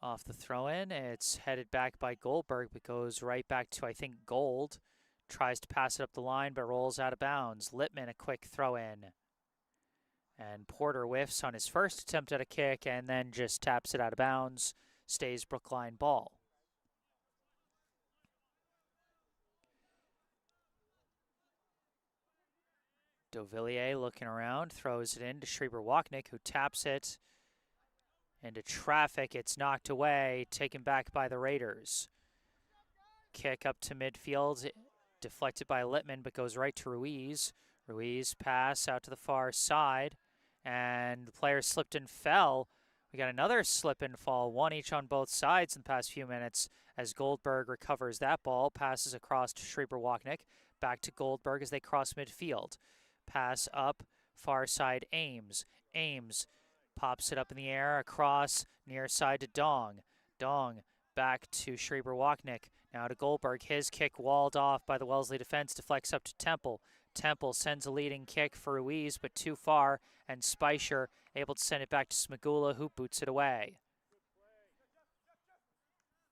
S1: Off the throw-in, it's headed back by Goldberg, but goes right back to, I think, Gold. Tries to pass it up the line, but rolls out of bounds. Littman, a quick throw-in. And Porter whiffs on his first attempt at a kick, and then just taps it out of bounds. Stays Brookline ball. Dauvilliers looking around, throws it in to Schreiber-Wachnick, who taps it into traffic. It's knocked away, taken back by the Raiders. Kick up to midfield, deflected by Littman, but goes right to Ruiz. Ruiz pass out to the far side, and the player slipped and fell. We got another slip and fall, one each on both sides in the past few minutes as Goldberg recovers that ball, passes across to Schreiber-Wachnick, back to Goldberg as they cross midfield. Pass up, far side Ames. Ames pops it up in the air, across, near side to Dong. Dong back to Schreiber-Wachnick. Now to Goldberg. His kick walled off by the Wellesley defense. Deflects up to Temple. Temple sends a leading kick for Ruiz, but too far. And Speicher able to send it back to Smagula, who boots it away.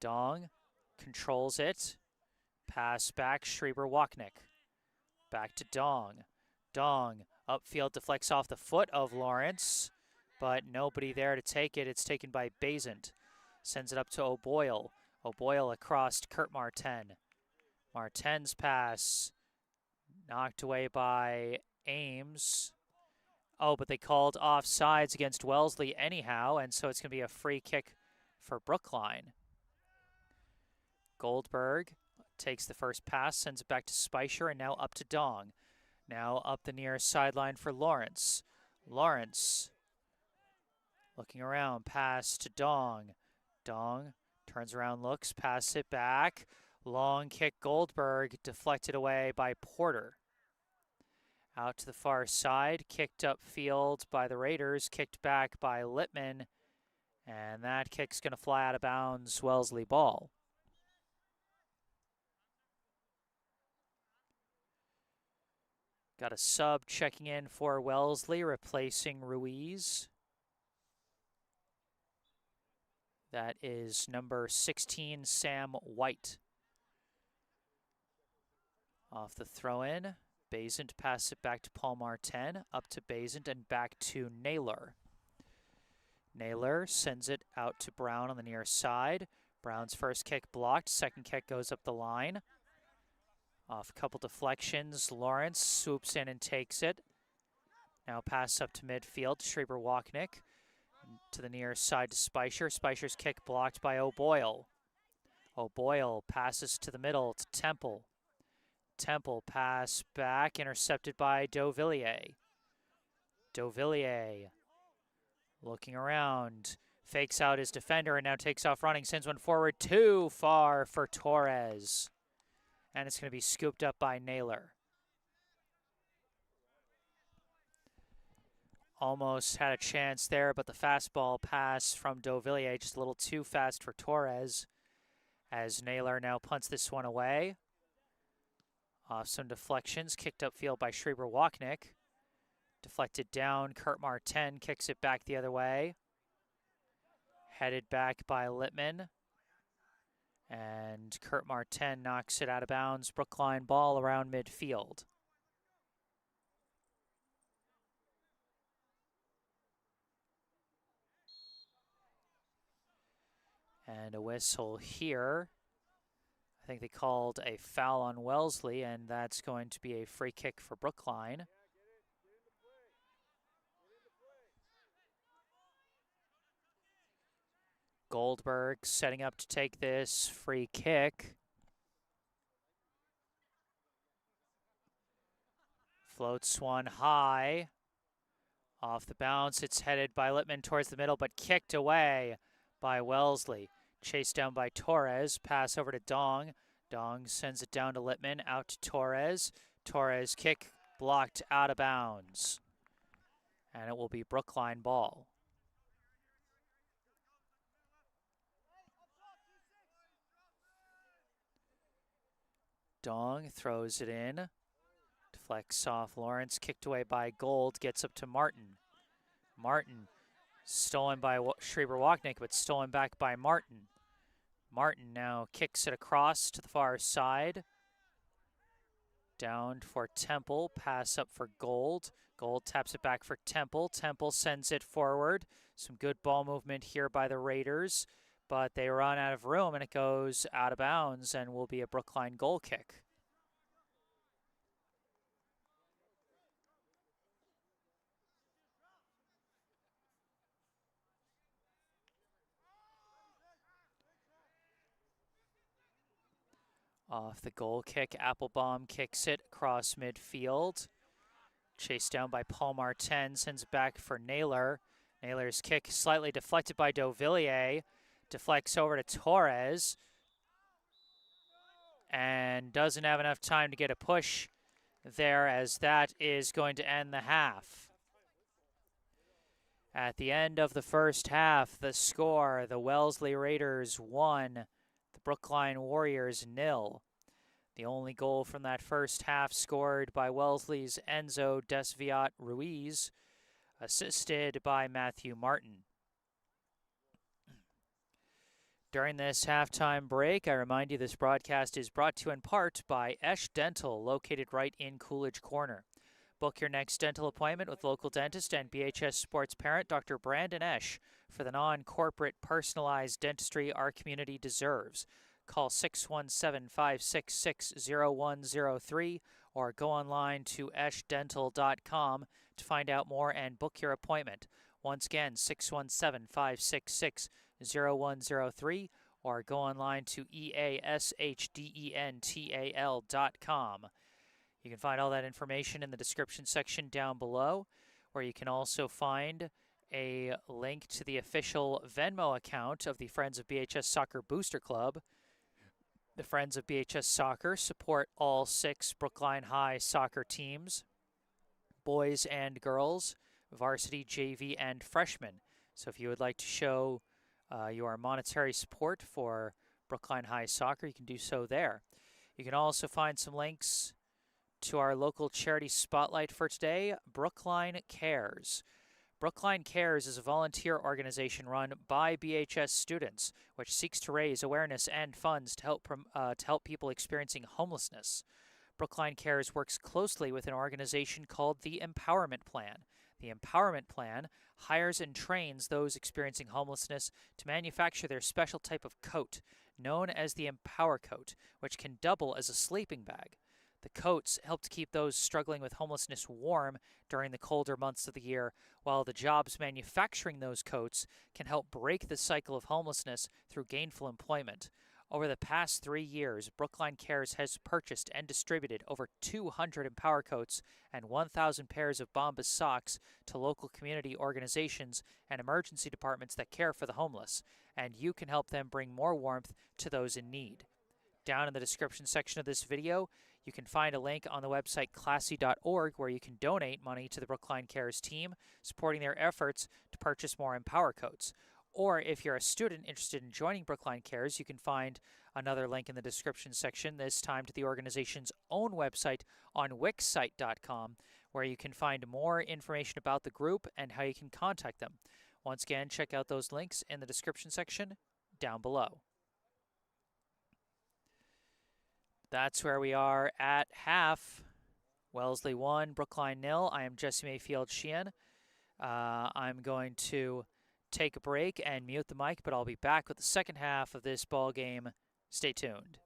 S1: Dong controls it. Pass back, Schreiber-Wachnick. Back to Dong. Dong, upfield, deflects off the foot of Lawrence, but nobody there to take it. It's taken by Bazant. Sends it up to O'Boyle. O'Boyle across to Kurt Martin. Martin's pass knocked away by Ames. Oh, but they called offsides against Wellesley anyhow, and so it's going to be a free kick for Brookline. Goldberg takes the first pass, sends it back to Speicher, and now up to Dong. Now up the near sideline for Lawrence. Lawrence looking around, pass to Dong. Dong turns around, looks, pass it back. Long kick, Goldberg, deflected away by Porter. Out to the far side, kicked upfield by the Raiders, kicked back by Littman, and that kick's going to fly out of bounds, Wellesley ball. Got a sub checking in for Wellesley, replacing Ruiz. That is number 16, Sam White. Off the throw-in, Bazant passes it back to Paul Martin, up to Bazant and back to Naylor. Naylor sends it out to Brown on the near side. Brown's first kick blocked, second kick goes up the line. Off a couple deflections, Lawrence swoops in and takes it. Now pass up to midfield, Schreiber-Wachnick. To the near side to Speicher. Speicher's kick blocked by O'Boyle. O'Boyle passes to the middle to Temple. Temple pass back, intercepted by Dauvilliers. Dauvilliers looking around, fakes out his defender and now takes off running, sends one forward, too far for Torres. And it's going to be scooped up by Naylor. Almost had a chance there, but the fastball pass from Dauvilliers just a little too fast for Torres, as Naylor now punts this one away. Off some deflections, kicked upfield by Schreiber-Wachnick. Deflected down, Kurt Martin kicks it back the other way. Headed back by Littman. And Kurt Martin knocks it out of bounds. Brookline ball around midfield. And a whistle here. I think they called a foul on Wellesley, and that's going to be a free kick for Brookline. Goldberg setting up to take this free kick. Floats one high. Off the bounce, it's headed by Littman towards the middle, but kicked away by Wellesley. Chased down by Torres. Pass over to Dong. Dong sends it down to Littman. Out to Torres. Torres kick blocked out of bounds. And it will be Brookline ball. Dong throws it in. Deflects off Lawrence. Kicked away by Gold. Gets up to Martin. Martin stolen by Schreiber-Wachnick, but stolen back by Martin. Martin now kicks it across to the far side. Down for Temple. Pass up for Gold. Gold taps it back for Temple. Temple sends it forward. Some good ball movement here by the Raiders, but they run out of room and it goes out of bounds and will be a Brookline goal kick. Off the goal kick, Applebaum kicks it across midfield. Chased down by Paul Martin, sends it back for Naylor. Naylor's kick slightly deflected by Dauvilliers. Deflects over to Torres. And doesn't have enough time to get a push there, as that is going to end the half. At the end of the first half, the score, the Wellesley Raiders 1, the Brookline Warriors 0. The only goal from that first half scored by Wellesley's Enzo Desviat Ruiz, assisted by Matthew Martin. During this halftime break, I remind you this broadcast is brought to you in part by Esch Dental, located right in Coolidge Corner. Book your next dental appointment with local dentist and BHS sports parent Dr. Brandon Esch for the non-corporate personalized dentistry our community deserves. Call 617-566-0103 or go online to eschdental.com to find out more and book your appointment. Once again, 617-566-0103 or go online to eashdental.com. You can find all that information in the description section down below, where you can also find a link to the official Venmo account of the Friends of BHS Soccer Booster Club. The Friends of BHS Soccer support all 6 Brookline High soccer teams, boys and girls, varsity, JV, and freshmen. So if you would like to show your monetary support for Brookline High Soccer, you can do so there. You can also find some links to our local charity spotlight for today, Brookline Cares. Brookline Cares is a volunteer organization run by BHS students, which seeks to raise awareness and funds to help people experiencing homelessness. Brookline Cares works closely with an organization called the Empowerment Plan. The Empowerment Plan hires and trains those experiencing homelessness to manufacture their special type of coat, known as the Empower Coat, which can double as a sleeping bag. The coats help to keep those struggling with homelessness warm during the colder months of the year, while the jobs manufacturing those coats can help break the cycle of homelessness through gainful employment. Over the past 3 years, Brookline Cares has purchased and distributed over 200 Empower Coats and 1,000 pairs of Bombas socks to local community organizations and emergency departments that care for the homeless, and you can help them bring more warmth to those in need. Down in the description section of this video, you can find a link on the website classy.org where you can donate money to the Brookline Cares team, supporting their efforts to purchase more Empower Coats. Or if you're a student interested in joining Brookline Cares, you can find another link in the description section, this time to the organization's own website on wixsite.com, where you can find more information about the group and how you can contact them. Once again, check out those links in the description section down below. That's where we are at half. Wellesley 1, Brookline 0. I am Jesse Mayfield-Sheehan. I'm going to take a break and mute the mic, but I'll be back with the second half of this ball game. Stay tuned.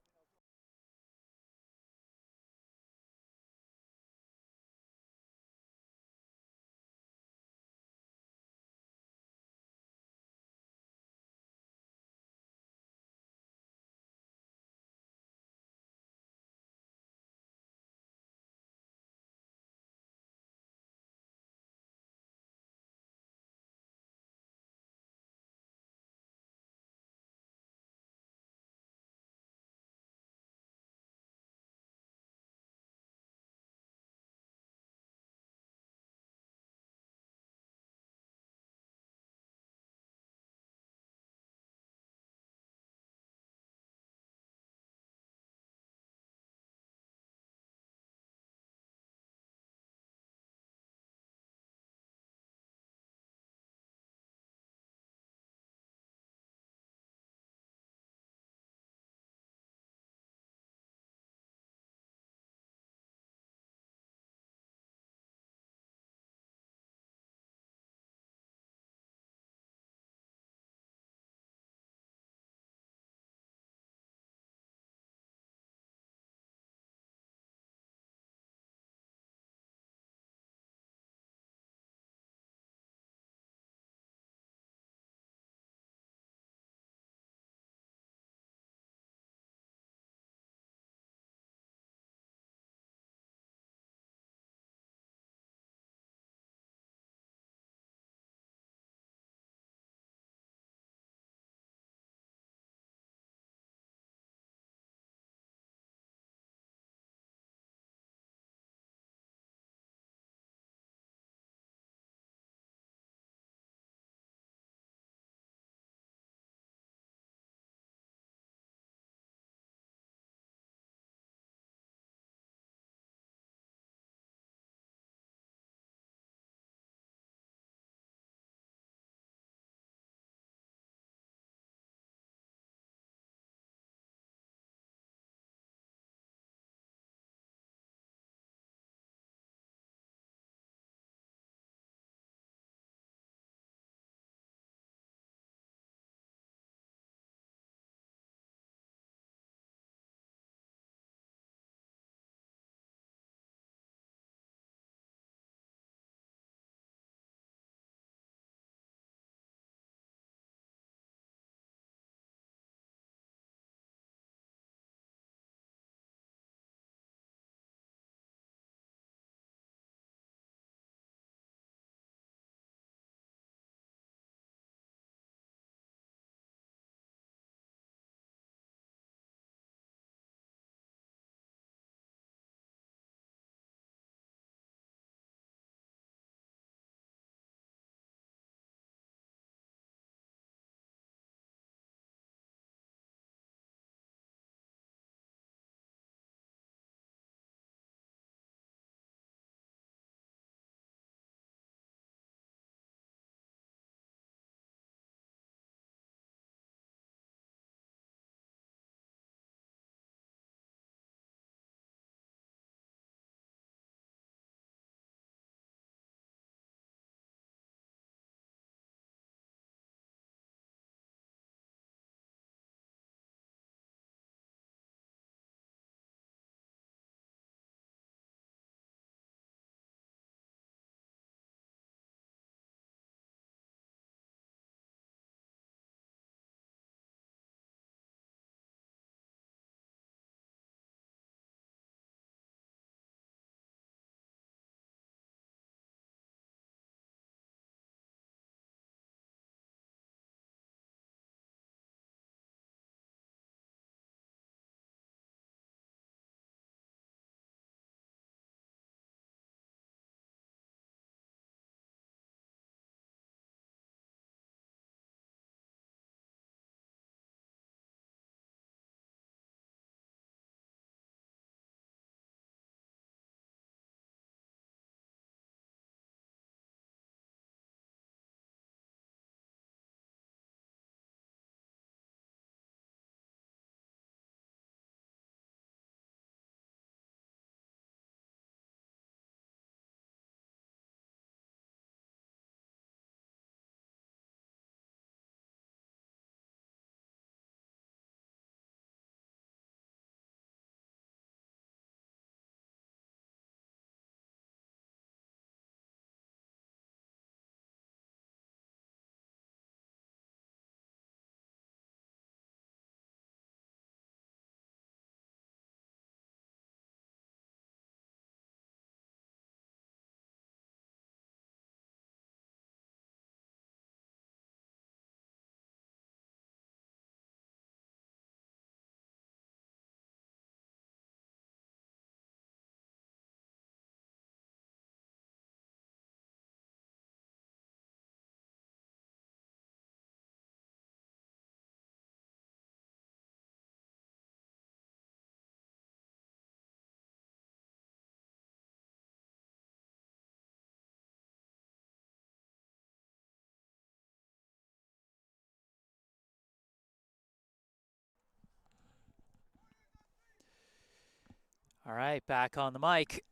S1: All right, back on the mic.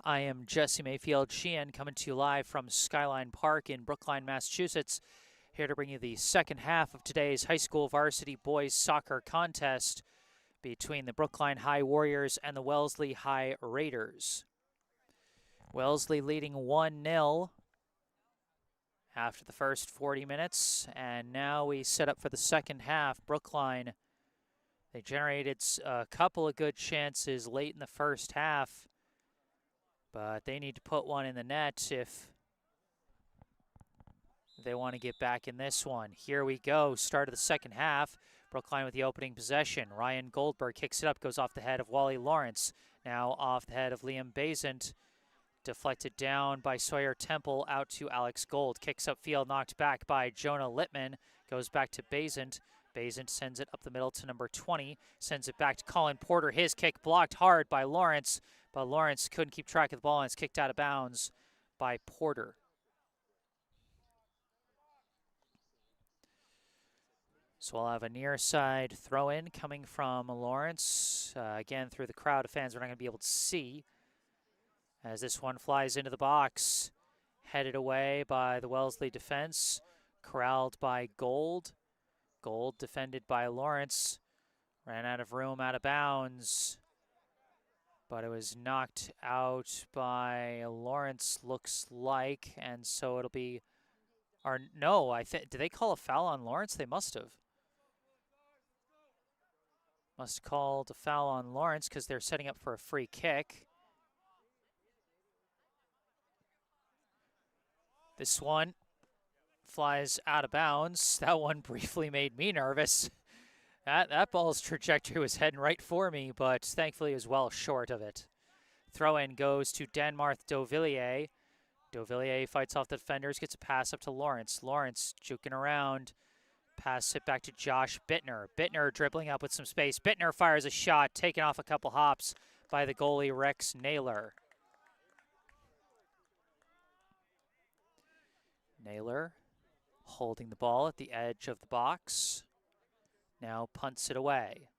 S1: I am Jesse Mayfield-Sheehan coming to you live from Skyline Park in Brookline, Massachusetts, here to bring you the second half of today's high school varsity boys soccer contest between the Brookline High Warriors and the Wellesley High Raiders. Wellesley leading 1-0 after the first 40 minutes, and now we set up for the second half. Brookline, they generated a couple of good chances late in the first half, but they need to put one in the net if they want to get back in this one. Here we go, start of the second half. Brookline with the opening possession. Ryan Goldberg kicks it up, goes off the head of Wally Lawrence. Now off the head of Liam Bazant. Deflected down by Sawyer Temple, out to Alex Gold. Kicks upfield, knocked back by Jonah Littman. Goes back to Bazant. Bazant sends it up the middle to number 20. Sends it back to Colin Porter. His kick blocked hard by Lawrence, but Lawrence couldn't keep track of the ball and it's kicked out of bounds by Porter. So we'll have a near side throw-in coming from Lawrence. Again, through the crowd of fans we're not going to be able to see, as this one flies into the box. Headed away by the Wellesley defense. Corralled by Gold. Gold defended by Lawrence. Ran out of room, out of bounds. But it was knocked out by Lawrence, looks like. And so it'll be, or no, did they call a foul on Lawrence? They must have. Must have called a foul on Lawrence because they're setting up for a free kick. This one flies out of bounds. That one briefly made me nervous. That ball's trajectory was heading right for me, but thankfully it was well short of it. Throw-in goes to Denmarth Dovillier. Dovillier fights off the defenders, gets a pass up to Lawrence. Lawrence juking around. Pass it back to Josh Bittner. Bittner dribbling up with some space. Bittner fires a shot, taken off a couple hops by the goalie Rex Naylor. Naylor holding the ball at the edge of the box. Now punts it away.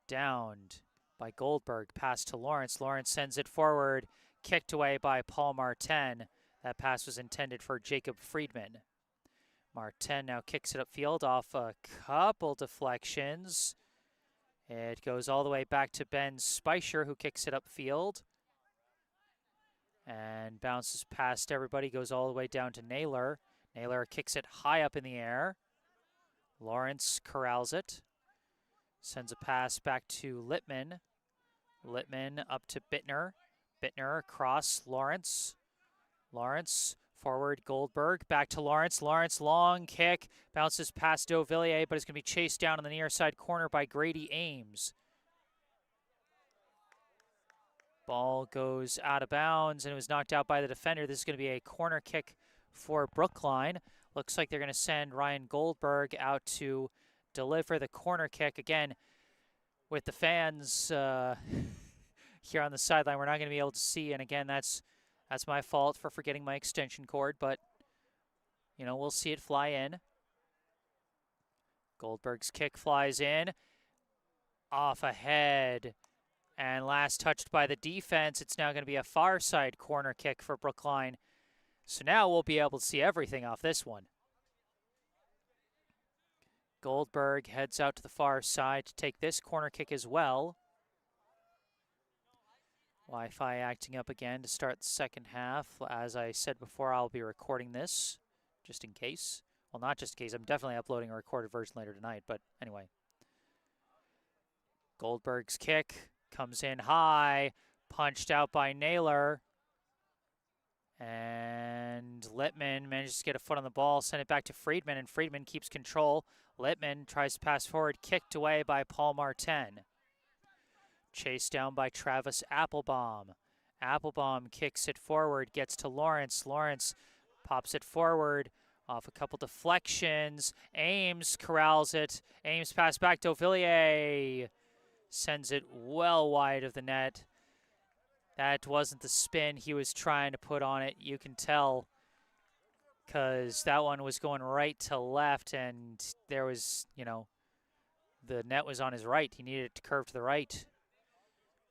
S1: Downed by Goldberg. Pass to Lawrence. Lawrence sends it forward. Kicked away by Paul Martin. That pass was intended for Jacob Friedman. Martin now kicks it upfield off a couple deflections. It goes all the way back to Ben Speicher, who kicks it upfield. And bounces past everybody, goes all the way down to Naylor. Naylor kicks it high up in the air. Lawrence corrals it. Sends a pass back to Littman. Littman up to Bittner. Bittner across Lawrence. Lawrence forward Goldberg. Back to Lawrence. Lawrence long kick. Bounces past Dovillier, but it's going to be chased down on the near side corner by Grady Ames. Ball goes out of bounds, and it was knocked out by the defender. This is going to be a corner kick for Brookline. Looks like they're going to send Ryan Goldberg out to deliver the corner kick. Again, with the fans here on the sideline, we're not going to be able to see. And again, that's my fault for forgetting my extension cord, but, you know, we'll see it fly in. Goldberg's kick flies in. Off ahead. And last touched by the defense. It's now going to be a far side corner kick for Brookline. So now we'll be able to see everything off this one. Goldberg heads out to the far side to take this corner kick as well. Wi-Fi acting up again to start the second half. As I said before, I'll be recording this just in case. Well, not just in case. I'm definitely uploading a recorded version later tonight, but anyway. Goldberg's kick comes in high, punched out by Naylor. And Littman manages to get a foot on the ball, send it back to Friedman, and Friedman keeps control. Littman tries to pass forward, kicked away by Paul Martin. Chased down by Travis Applebaum. Applebaum kicks it forward, gets to Lawrence. Lawrence pops it forward off a couple deflections. Ames corrals it. Ames pass back to Dovillier. Sends it well wide of the net. That wasn't the spin he was trying to put on it. You can tell because that one was going right to left, and there was, you know, the net was on his right. He needed it to curve to the right.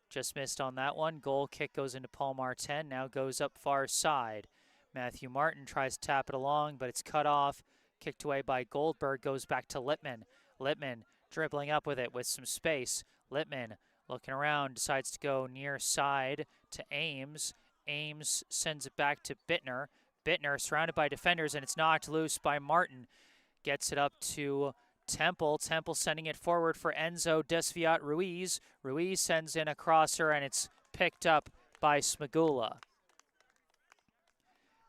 S1: Just missed on that one. Goal kick goes into Paul Martin. Now goes up far side. Matthew Martin tries to tap it along, but it's cut off. Kicked away by Goldberg. Goes back to Littman. Littman dribbling up with it with some space. Littman looking around. Decides to go near side to Ames. Ames sends it back to Bittner. Bittner surrounded by defenders, and it's knocked loose by Martin. Gets it up to Temple. Temple sending it forward for Enzo Desviat Ruiz. Ruiz sends in a crosser, and it's picked up by Smagula.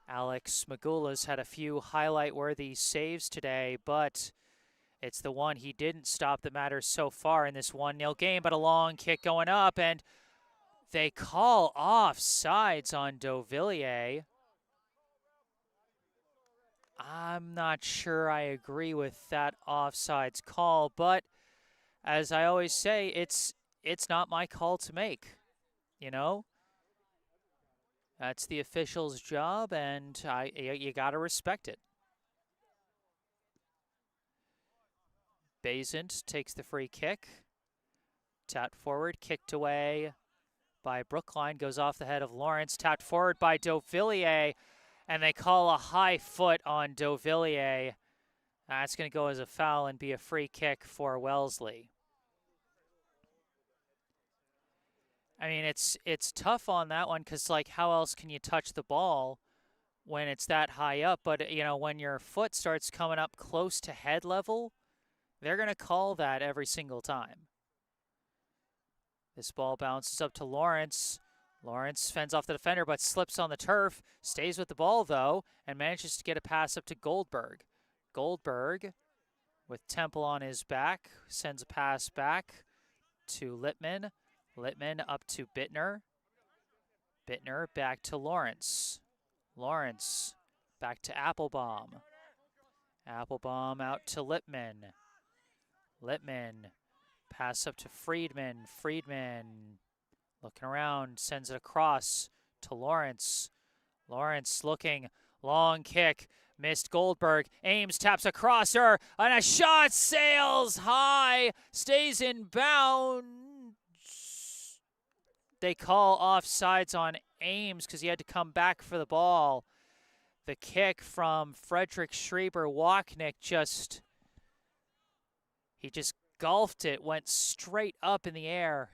S1: Alex Smagula's had a few highlight-worthy saves today, but it's the one he didn't stop that matters so far in this 1-0 game. But a long kick going up, and they call offsides on Dauvilliers. I'm not sure I agree with that offsides call, but as I always say, it's not my call to make, you know? That's the official's job, and you got to respect it. Basant takes the free kick. Tapped forward, kicked away by Brookline, goes off the head of Lawrence, tapped forward by Dauvilliers. And they call a high foot on Dauvilliers. That's going to go as a foul and be a free kick for Wellesley. I mean, it's tough on that one because, like, how else can you touch the ball when it's that high up? But, you know, when your foot starts coming up close to head level, they're going to call that every single time. This ball bounces up to Lawrence. Lawrence fends off the defender, but slips on the turf, stays with the ball, though, and manages to get a pass up to Goldberg. Goldberg, with Temple on his back, sends a pass back to Littman. Littman up to Bittner. Bittner back to Lawrence. Lawrence back to Applebaum. Applebaum out to Littman. Littman, pass up to Friedman. Friedman looking around, sends it across to Lawrence. Lawrence looking, long kick, missed Goldberg. Ames taps a crosser, and a shot sails high, stays in bounds. They call offsides on Ames because he had to come back for the ball. The kick from Frederick Schreiber-Wachnick he just golfed it, went straight up in the air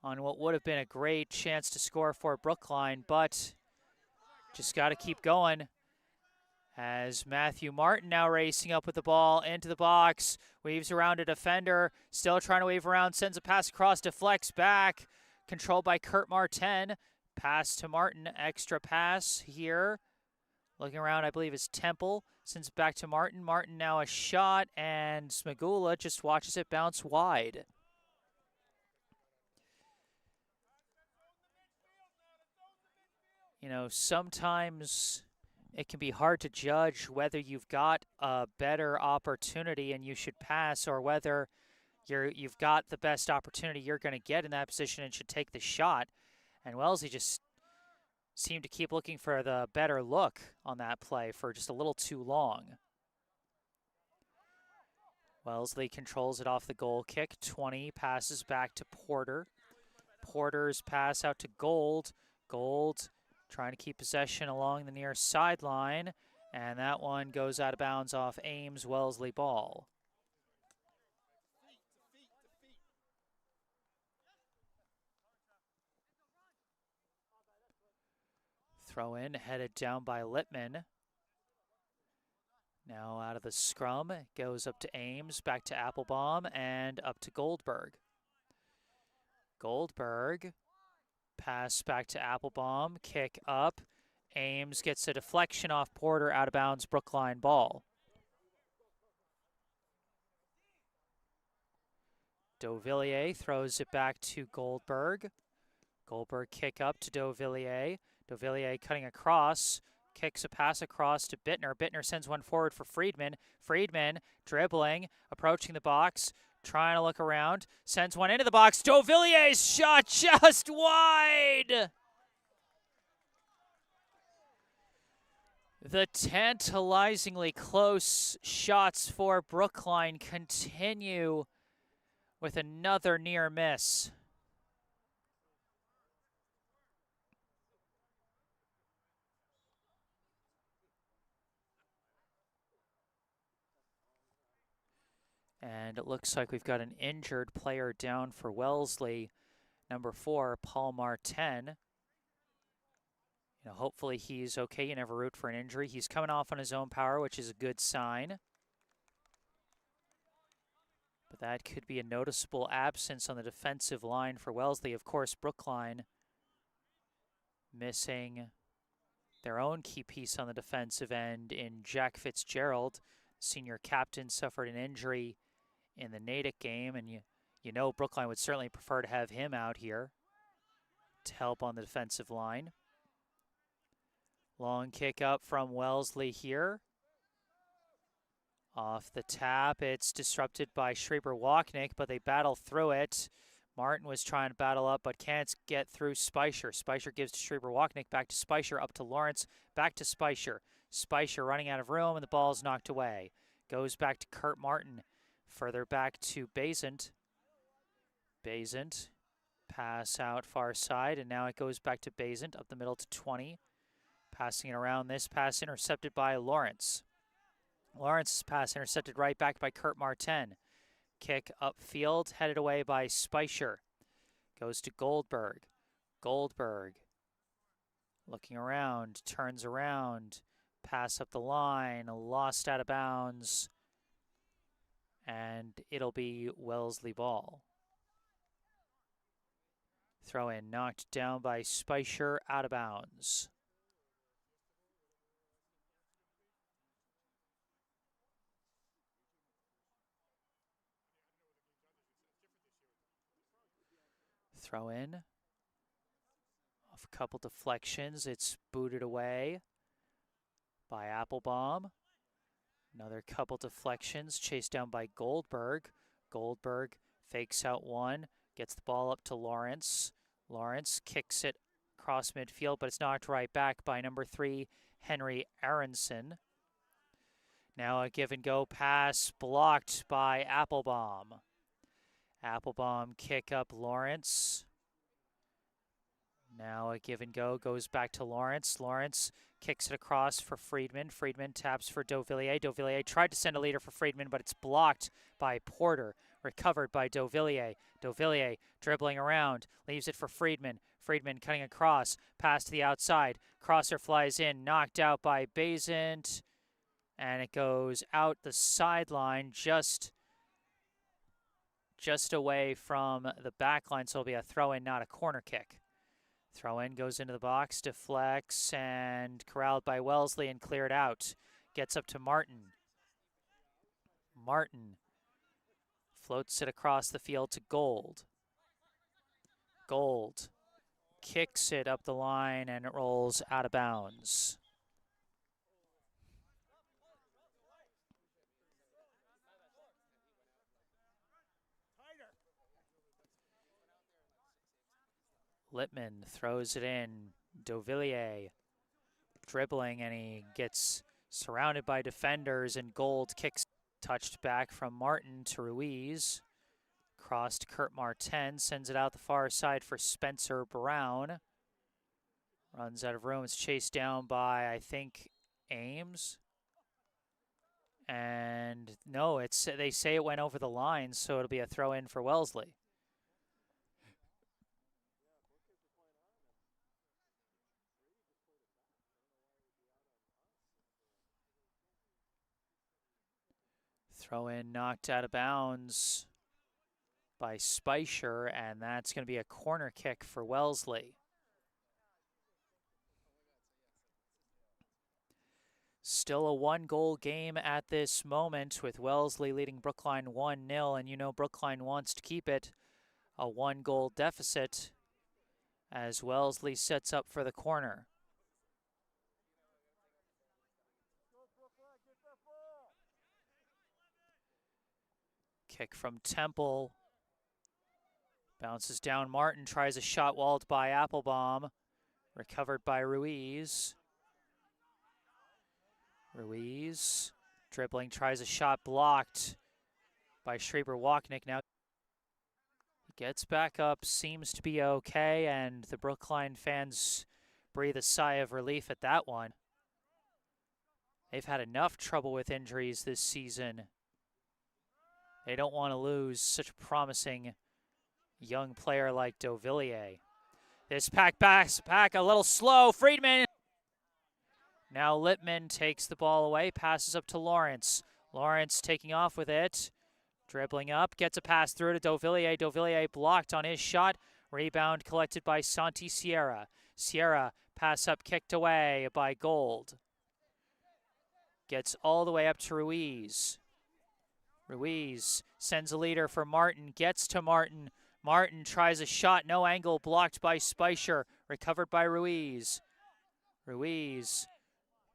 S1: on what would have been a great chance to score for Brookline, but just got to keep going. As Matthew Martin now racing up with the ball into the box, weaves around a defender, still trying to wave around, sends a pass across, deflects back, controlled by Kurt Martin. Pass to Martin, extra pass here. Looking around, I believe is Temple, sends it back to Martin. Martin now a shot, and Smagula just watches it bounce wide. You know, sometimes it can be hard to judge whether you've got a better opportunity and you should pass, or whether you've got the best opportunity you're going to get in that position and should take the shot. And Wellesley just seemed to keep looking for the better look on that play for just a little too long. Wellesley controls it off the goal kick. 20 passes back to Porter. Porter's pass out to Gold. Gold trying to keep possession along the near sideline, and that one goes out of bounds off Ames. Wellesley ball. Throw in, headed down by Littman. Now out of the scrum, it goes up to Ames, back to Applebaum, and up to Goldberg. Goldberg. Pass back to Applebaum, kick up. Ames gets a deflection off Porter, out of bounds, Brookline ball. Dauvilliers throws it back to Goldberg. Goldberg kick up to Dauvilliers. Dauvilliers cutting across, kicks a pass across to Bittner. Bittner sends one forward for Friedman. Friedman dribbling, approaching the box, trying to look around, sends one into the box. Dauvilliers' shot just wide. The tantalizingly close shots for Brookline continue with another near miss. And it looks like we've got an injured player down for Wellesley. Number 4, Paul Martin. Hopefully he's okay. You never root for an injury. He's coming off on his own power, which is a good sign. But that could be a noticeable absence on the defensive line for Wellesley. Of course, Brookline missing their own key piece on the defensive end in Jack Fitzgerald. Senior captain suffered an injury in the Natick game, and you know Brookline would certainly prefer to have him out here to help on the defensive line. Long kick up from Wellesley here. Off the tap, it's disrupted by Schreiber-Wachnick, but they battle through it. Martin was trying to battle up, but can't get through Speicher. Speicher gives to Schreiber-Wachnick, back to Speicher, up to Lawrence, back to Speicher. Speicher running out of room, and the ball's knocked away. Goes back to Kurt Martin. Further back to Basant. Basant, pass out far side, and now it goes back to Basant, up the middle to 20. Passing it around, this pass intercepted by Lawrence. Lawrence's pass intercepted right back by Kurt Martin. Kick upfield, headed away by Speicher. Goes to Goldberg. Goldberg looking around, turns around, pass up the line, lost out of bounds, and it'll be Wellesley ball. Throw in knocked down by Speicher, out of bounds. Throw in. Off a couple deflections, it's booted away by Applebaum. Another couple deflections, chased down by Goldberg. Goldberg fakes out one, gets the ball up to Lawrence. Lawrence kicks it across midfield, but it's knocked right back by number 3, Henry Aronson. Now a give and go pass blocked by Applebaum. Applebaum kick up Lawrence. Now a give and go goes back to Lawrence. Lawrence kicks it across for Friedman. Friedman taps for Dauvilliers. Dauvilliers tried to send a leader for Friedman, but it's blocked by Porter. Recovered by Dauvilliers. Dauvilliers dribbling around, leaves it for Friedman. Friedman cutting across, pass to the outside. Crosser flies in, knocked out by Basant. And it goes out the sideline just away from the back line, so it'll be a throw-in, not a corner kick. Throw-in goes into the box, deflects, and corralled by Wellesley and cleared out. Gets up to Martin. Martin floats it across the field to Gold. Gold kicks it up the line, and it rolls out of bounds. Littman throws it in. Dauvilliers dribbling, and he gets surrounded by defenders, and Gold kicks. Touched back from Martin to Ruiz. Cross to Kurt Martin, sends it out the far side for Spencer Brown. Runs out of room, it's chased down by, I think, Ames. And no, they say it went over the line, so it'll be a throw-in for Wellesley. Throw in knocked out of bounds by Speicher, and that's going to be a corner kick for Wellesley. Still a one-goal game at this moment, with Wellesley leading Brookline 1-0, and you know Brookline wants to keep it a one-goal deficit as Wellesley sets up for the corner. Kick from Temple. Bounces down. Martin tries a shot walled by Applebaum. Recovered by Ruiz. Ruiz dribbling, tries a shot blocked by Schreiber-Wachnick. Now Gets back up, seems to be okay, and the Brookline fans breathe a sigh of relief at that one. They've had enough trouble with injuries this season. They don't want to lose such a promising young player like Dovillier. This back a little slow. Friedman. Now Littman takes the ball away, passes up to Lawrence. Lawrence taking off with it. Dribbling up, gets a pass through to Dovillier. Dovillier blocked on his shot. Rebound collected by Santi Sierra. Sierra, pass up, kicked away by Gold. Gets all the way up to Ruiz. Ruiz sends a leader for Martin, gets to Martin. Martin tries a shot, no angle, blocked by Speicher. Recovered by Ruiz. Ruiz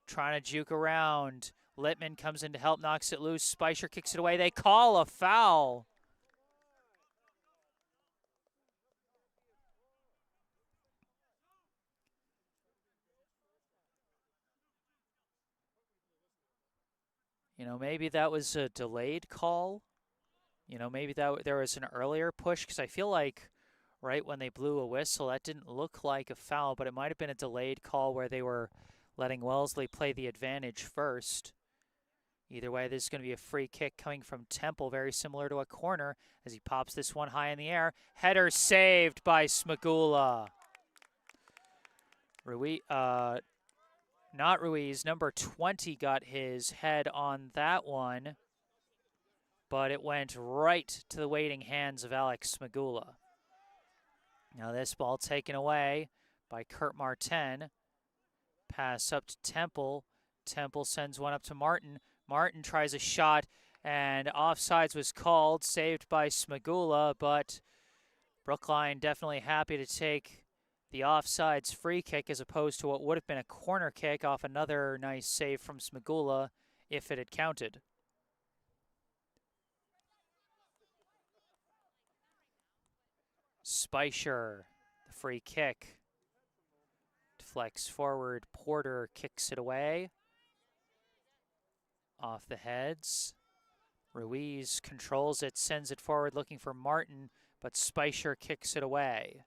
S1: trying to juke around. Littman comes in to help, knocks it loose. Speicher kicks it away. They call a foul. You know, maybe that was a delayed call. You know, maybe there was an earlier push, because I feel like right when they blew a whistle, that didn't look like a foul, but it might have been a delayed call where they were letting Wellesley play the advantage first. Either way, this is going to be a free kick coming from Temple, very similar to a corner, as he pops this one high in the air. Header saved by Smagula. Not Ruiz, number 20 got his head on that one, but it went right to the waiting hands of Alex Smagula. Now this ball taken away by Kurt Martin. Pass up to Temple. Temple sends one up to Martin. Martin tries a shot, and offsides was called, saved by Smagula, but Brookline definitely happy to take the offsides free kick as opposed to what would have been a corner kick off another nice save from Smagula if it had counted. Speicher, the free kick. Deflects forward. Porter kicks it away. Off the heads. Ruiz controls it, sends it forward looking for Martin, but Speicher kicks it away.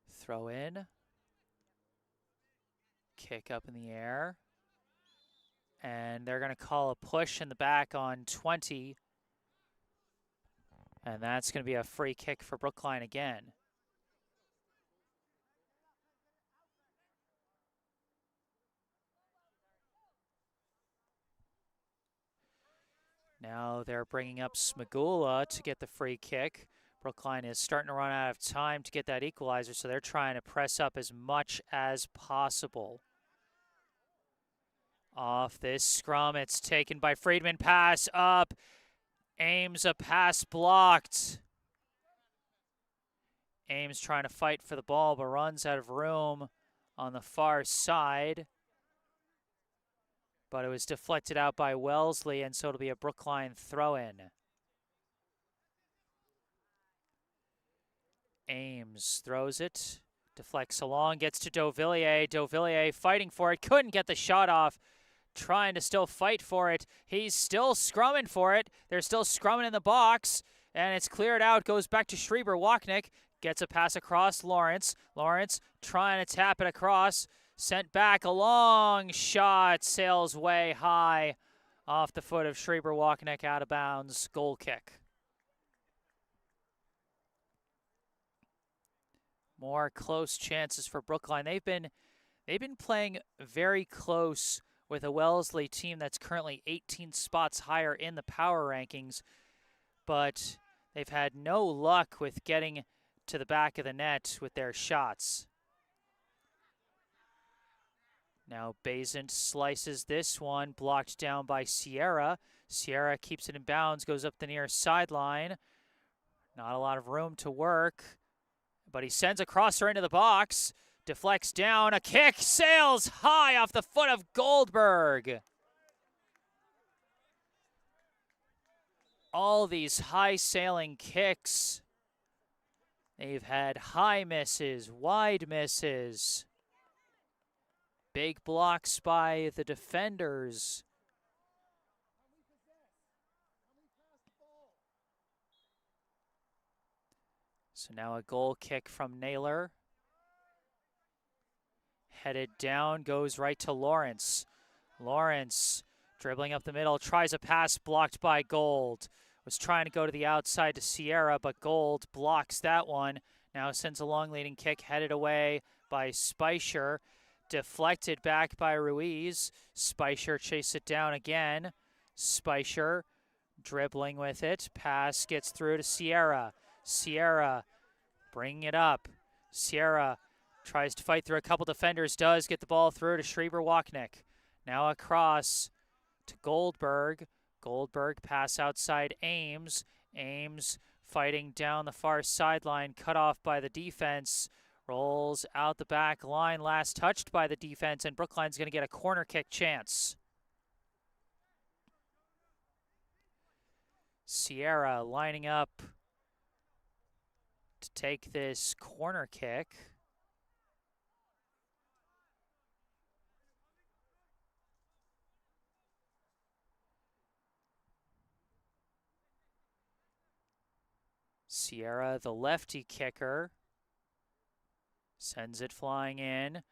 S1: Throw in. Kick up in the air. And they're going to call a push in the back on 20. And that's going to be a free kick for Brookline again. Now they're bringing up Smagula to get the free kick. Brookline is starting to run out of time to get that equalizer, so they're trying to press up as much as possible. Off this scrum, it's taken by Friedman. Pass up. Ames, a pass blocked. Ames trying to fight for the ball, but runs out of room on the far side. But it was deflected out by Wellesley, and so it'll be a Brookline throw-in. Ames throws it, deflects along, gets to Dovillier. Dovillier fighting for it, couldn't get the shot off. Trying to still fight for it. He's still scrumming for it. They're still scrumming in the box, and it's cleared out. Goes back to Schreiber-Wachnick. Gets a pass across Lawrence. Lawrence trying to tap it across. Sent back, a long shot. Sails way high off the foot of Schreiber-Wachnick, out of bounds. Goal kick. More close chances for Brookline. They've been playing very close with a Wellesley team that's currently 18 spots higher in the power rankings, but they've had no luck with getting to the back of the net with their shots. Now Bazant slices this one, blocked down by Sierra. Sierra keeps it in bounds, goes up the near sideline. Not a lot of room to work, but he sends a crosser into the box. Deflects down, a kick, sails high off the foot of Goldberg. All these high sailing kicks. They've had high misses, wide misses, big blocks by the defenders. So now a goal kick from Naylor. Headed down, goes right to Lawrence. Lawrence dribbling up the middle, tries a pass blocked by Gold. Was trying to go to the outside to Sierra, but Gold blocks that one. Now sends a long leading kick, headed away by Speicher. Deflected back by Ruiz. Speicher chases it down again. Speicher dribbling with it. Pass gets through to Sierra. Sierra bringing it up. Sierra tries to fight through a couple defenders, does get the ball through to Schreiber-Wachnick. Now across to Goldberg. Goldberg pass outside Ames. Ames fighting down the far sideline, cut off by the defense. Rolls out the back line, last touched by the defense, and Brookline's going to get a corner kick chance. Sierra lining up to take this corner kick. Sierra, the lefty kicker, sends it flying in,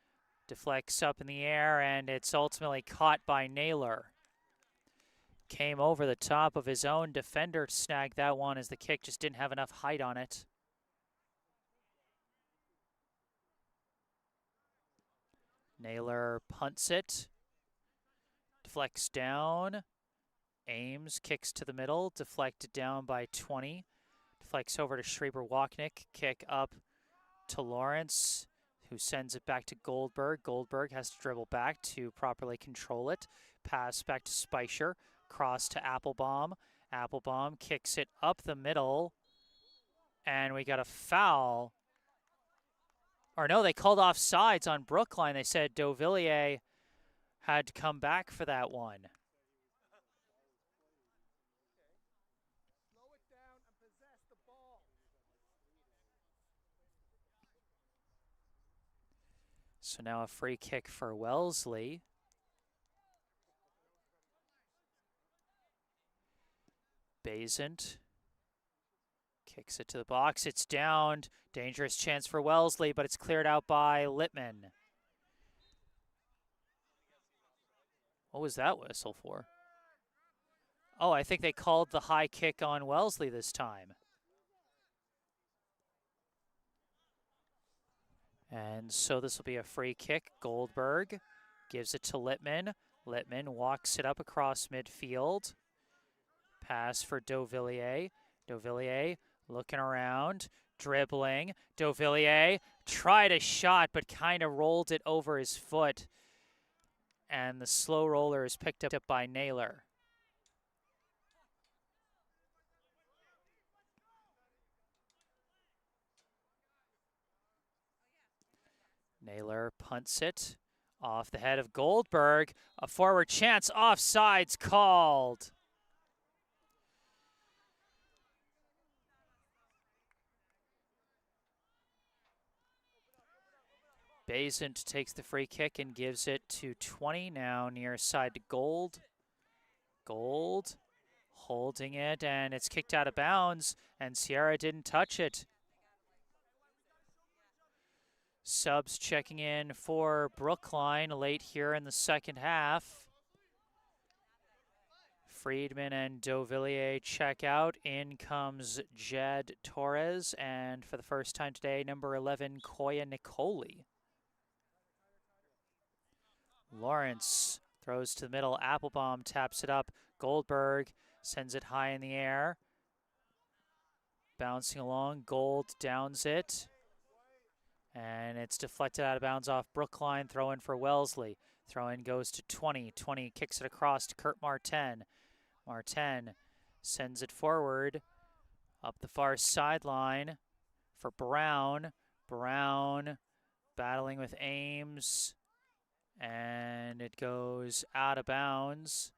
S1: deflects up in the air, and it's ultimately caught by Naylor. Came over the top of his own defender to snag that one as the kick just didn't have enough height on it. Naylor punts it, deflects down. Ames kicks to the middle, deflected down by 20. Deflects over to Schreiber-Wachnick, kick up to Lawrence, who sends it back to Goldberg. Goldberg has to dribble back to properly control it. Pass back to Speicher, cross to Applebaum. Applebaum kicks it up the middle, and we got a foul. Or no, they called offsides on Brookline. They said Dauvilliers had to come back for that one. So now a free kick for Wellesley. Basant kicks it to the box. It's down. Dangerous chance for Wellesley, but it's cleared out by Littman. What was that whistle for? Oh, I think they called the high kick on Wellesley this time. And so this will be a free kick. Goldberg gives it to Littman. Littman walks it up across midfield. Pass for Dauvilliers. Dauvilliers looking around, dribbling. Dauvilliers tried a shot, but kind of rolled it over his foot. And the slow roller is picked up by Naylor. Naylor punts it off the head of Goldberg. A forward chance, offsides called. Basant takes the free kick and gives it to 20 now, near side to Gold. Gold holding it, and it's kicked out of bounds, and Sierra didn't touch it. Subs checking in for Brookline late here in the second half. Friedman and Dauvilliers check out. In comes Jed Torres, and for the first time today, number 11, Koya Nicoli. Lawrence throws to the middle. Applebaum taps it up. Goldberg sends it high in the air. Bouncing along. Gold downs it. And it's deflected out of bounds off Brookline. Throw in for Wellesley. Throw in goes to 20. 20 kicks it across to Kurt Martin. Martin sends it forward up the far sideline for Brown. Brown battling with Ames. And it goes out of bounds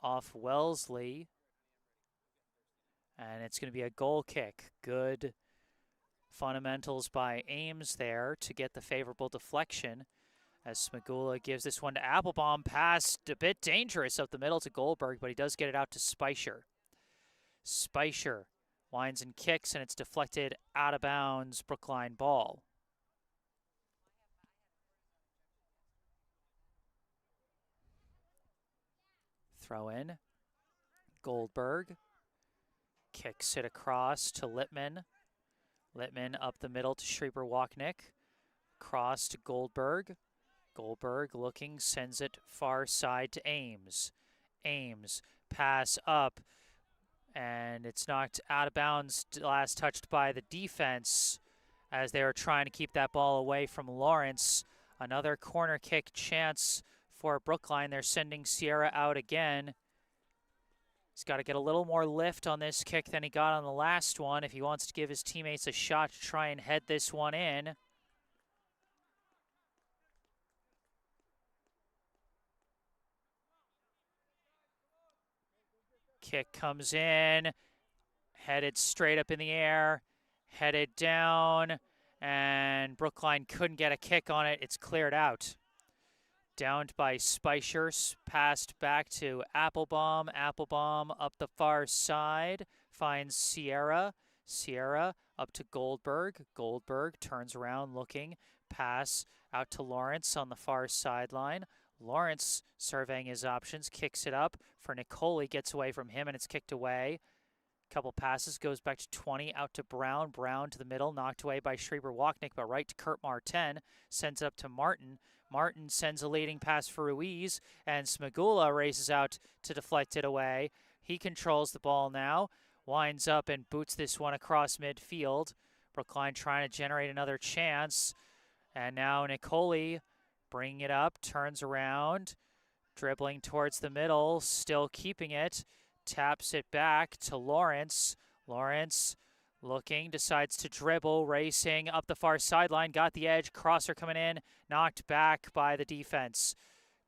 S1: off Wellesley. And it's going to be a goal kick. Good Fundamentals by Ames there to get the favorable deflection. As Smagula gives this one to Applebaum. Pass a bit dangerous up the middle to Goldberg, but he does get it out to Speicher. Speicher winds and kicks, and it's deflected out of bounds. Brookline ball. Throw in. Goldberg kicks it across to Littman. Littman up the middle to Schreiber-Wachnick. Cross to Goldberg. Goldberg looking, sends it far side to Ames. Ames, pass up, and it's knocked out of bounds, last touched by the defense as they were trying to keep that ball away from Lawrence. Another corner kick chance for Brookline. They're sending Sierra out again. He's got to get a little more lift on this kick than he got on the last one if he wants to give his teammates a shot to try and head this one in. Kick comes in, headed straight up in the air, headed down, and Brookline couldn't get a kick on it. It's cleared out. Downed by Speicher, passed back to Applebaum. Applebaum up the far side, finds Sierra. Sierra up to Goldberg. Goldberg turns around looking, pass out to Lawrence on the far sideline. Lawrence surveying his options, kicks it up for Nicoli, gets away from him, and it's kicked away. Couple passes, goes back to 20, out to Brown. Brown to the middle, knocked away by Schreiber-Wachnick, but right to Kurt Martin, sends it up to Martin. Martin sends a leading pass for Ruiz, and Smagula races out to deflect it away. He controls the ball now, winds up and boots this one across midfield. Brookline trying to generate another chance, and now Nicoli bringing it up, turns around, dribbling towards the middle, still keeping it, taps it back to Lawrence. Lawrence looking, decides to dribble, racing up the far sideline, got the edge, crosser coming in, knocked back by the defense.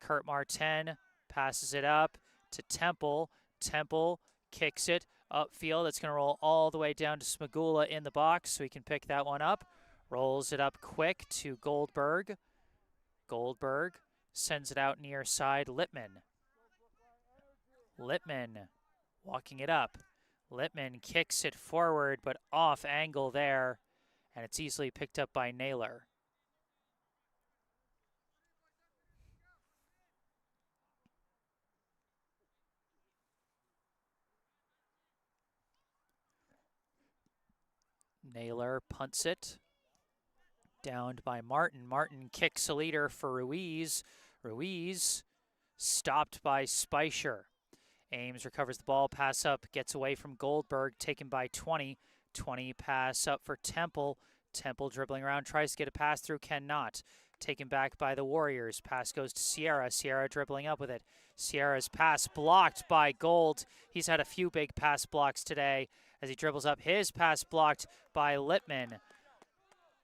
S1: Kurt Martin passes it up to Temple. Temple kicks it upfield. It's going to roll all the way down to Smagula in the box, so he can pick that one up. Rolls it up quick to Goldberg. Goldberg sends it out near side. Littman walking it up. Littman kicks it forward, but off angle there, and it's easily picked up by Naylor. Naylor punts it. Downed by Martin. Martin kicks a leader for Ruiz. Ruiz stopped by Speicher. Ames recovers the ball, pass up, gets away from Goldberg, taken by 20. 20 pass up for Temple. Temple dribbling around, tries to get a pass through, cannot. Taken back by the Warriors. Pass goes to Sierra. Sierra dribbling up with it. Sierra's pass blocked by Gold. He's had a few big pass blocks today as he dribbles up. His pass blocked by Littman.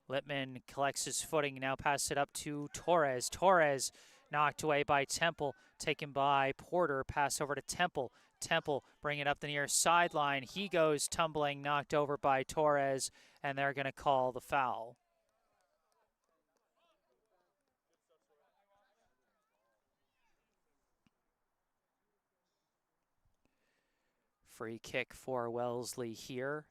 S1: Littman collects his footing, now passes it up to Torres. Torres knocked away by Temple, taken by Porter, pass over to Temple. Temple bring it up the near sideline. He goes tumbling, knocked over by Torres, and they're going to call the foul. Free kick for Wellesley here.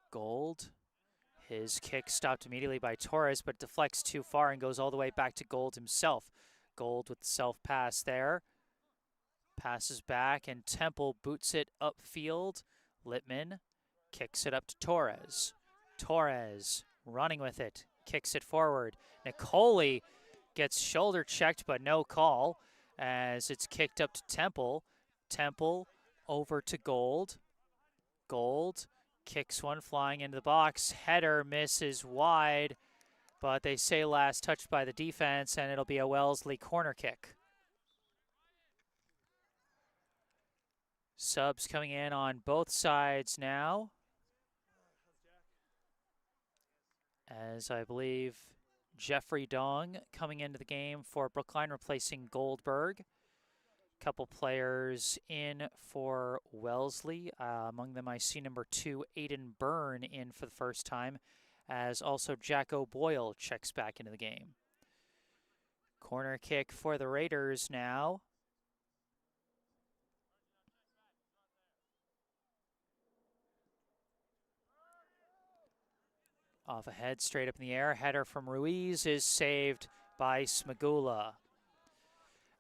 S1: Gold. His kick stopped immediately by Torres, but deflects too far and goes all the way back to Gold himself. Gold with the self-pass there. Passes back, and Temple boots it upfield. Littman kicks it up to Torres. Torres running with it, kicks it forward. Nicoli gets shoulder checked, but no call as it's kicked up to Temple. Temple over to Gold. Gold kicks one flying into the box. Header misses wide, but they say last touched by the defense, and it'll be a Wellesley corner kick. Subs coming in on both sides now, as I believe Jeffrey Dong coming into the game for Brookline, replacing Goldberg. Couple players in for Wellesley. Among them, I see number 2, Aiden Byrne, in for the first time, as also Jack O'Boyle checks back into the game. Corner kick for the Raiders now. Off ahead, straight up in the air. Header from Ruiz is saved by Smagula.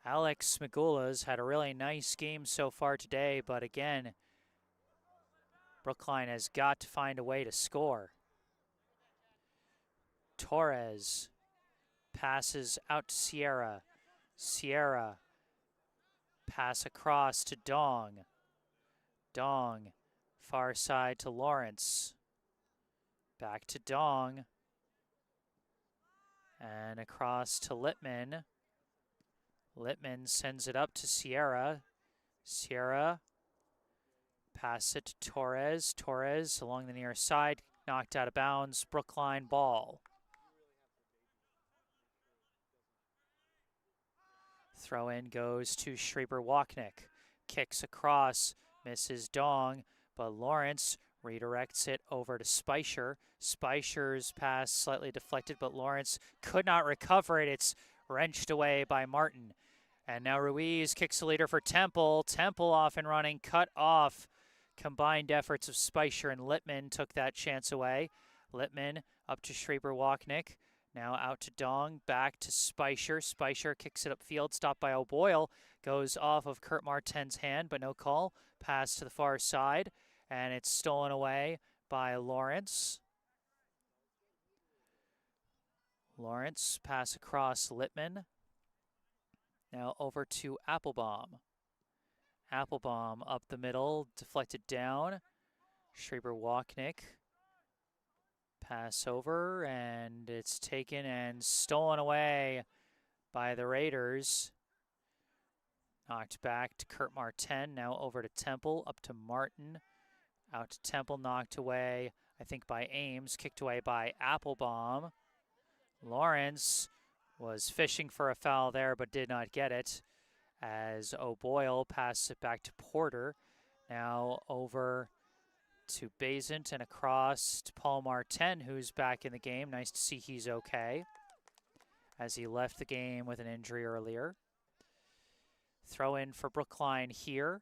S1: Alex Smagula's had a really nice game so far today, but again, Brookline has got to find a way to score. Torres passes out to Sierra. Sierra pass across to Dong. Dong, far side to Lawrence. Back to Dong. And across to Littman. Littman sends it up to Sierra. Sierra, pass it to Torres. Torres along the near side, knocked out of bounds. Brookline ball. Throw in goes to Schreiber-Wachnick. Kicks across, misses Dong, but Lawrence redirects it over to Speicher. Speicher's pass slightly deflected, but Lawrence could not recover it. It's wrenched away by Martin. And now Ruiz kicks the leader for Temple. Temple off and running, cut off. Combined efforts of Speicher and Littman took that chance away. Littman up to Schreiber-Wachnick. Now out to Dong, back to Speicher. Speicher kicks it upfield, stopped by O'Boyle. Goes off of Kurt Martin's hand, but no call. Pass to the far side, and it's stolen away by Lawrence. Lawrence, pass across Littman. Now over to Applebaum. Applebaum up the middle, deflected down. Schreiber-Wachnick. Pass over, and it's taken and stolen away by the Raiders. Knocked back to Kurt Martin, now over to Temple, up to Martin. Out to Temple, knocked away, I think by Ames, kicked away by Applebaum. Lawrence was fishing for a foul there, but did not get it, as O'Boyle passes it back to Porter. Now over to Bazant and across to Paul Martin, who's back in the game. Nice to see he's okay, as he left the game with an injury earlier. Throw in for Brookline here,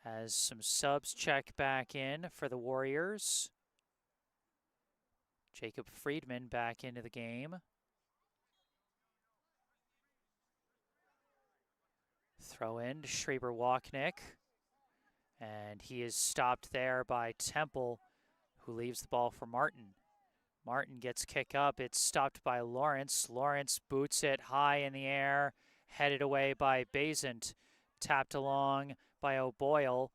S1: as some subs check back in for the Warriors. Jacob Friedman back into the game. Throw in to Schreiber-Wachnick. And he is stopped there by Temple, who leaves the ball for Martin. Martin gets kick up. It's stopped by Lawrence. Lawrence boots it high in the air, headed away by Bazant. Tapped along by O'Boyle.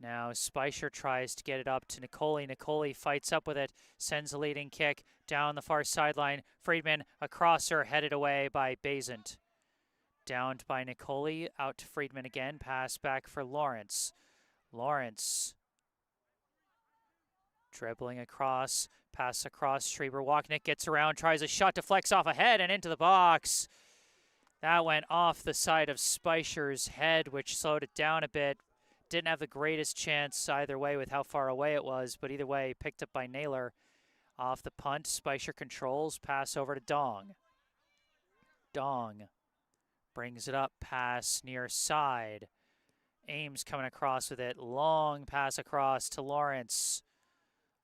S1: Now Speicher tries to get it up to Nicoli. Nicoli fights up with it, sends a leading kick down the far sideline. Friedman, a crosser, headed away by Bazant. Downed by Nicoli, out to Friedman again, pass back for Lawrence. Lawrence dribbling across, pass across, Schreiber-Wachnick gets around, tries a shot, deflects off ahead and into the box. That went off the side of Speicher's head, which slowed it down a bit. Didn't have the greatest chance either way with how far away it was, but either way, picked up by Naylor. Off the punt, Speicher controls, pass over to Dong. Dong brings it up, pass near side. Ames coming across with it. Long pass across to Lawrence.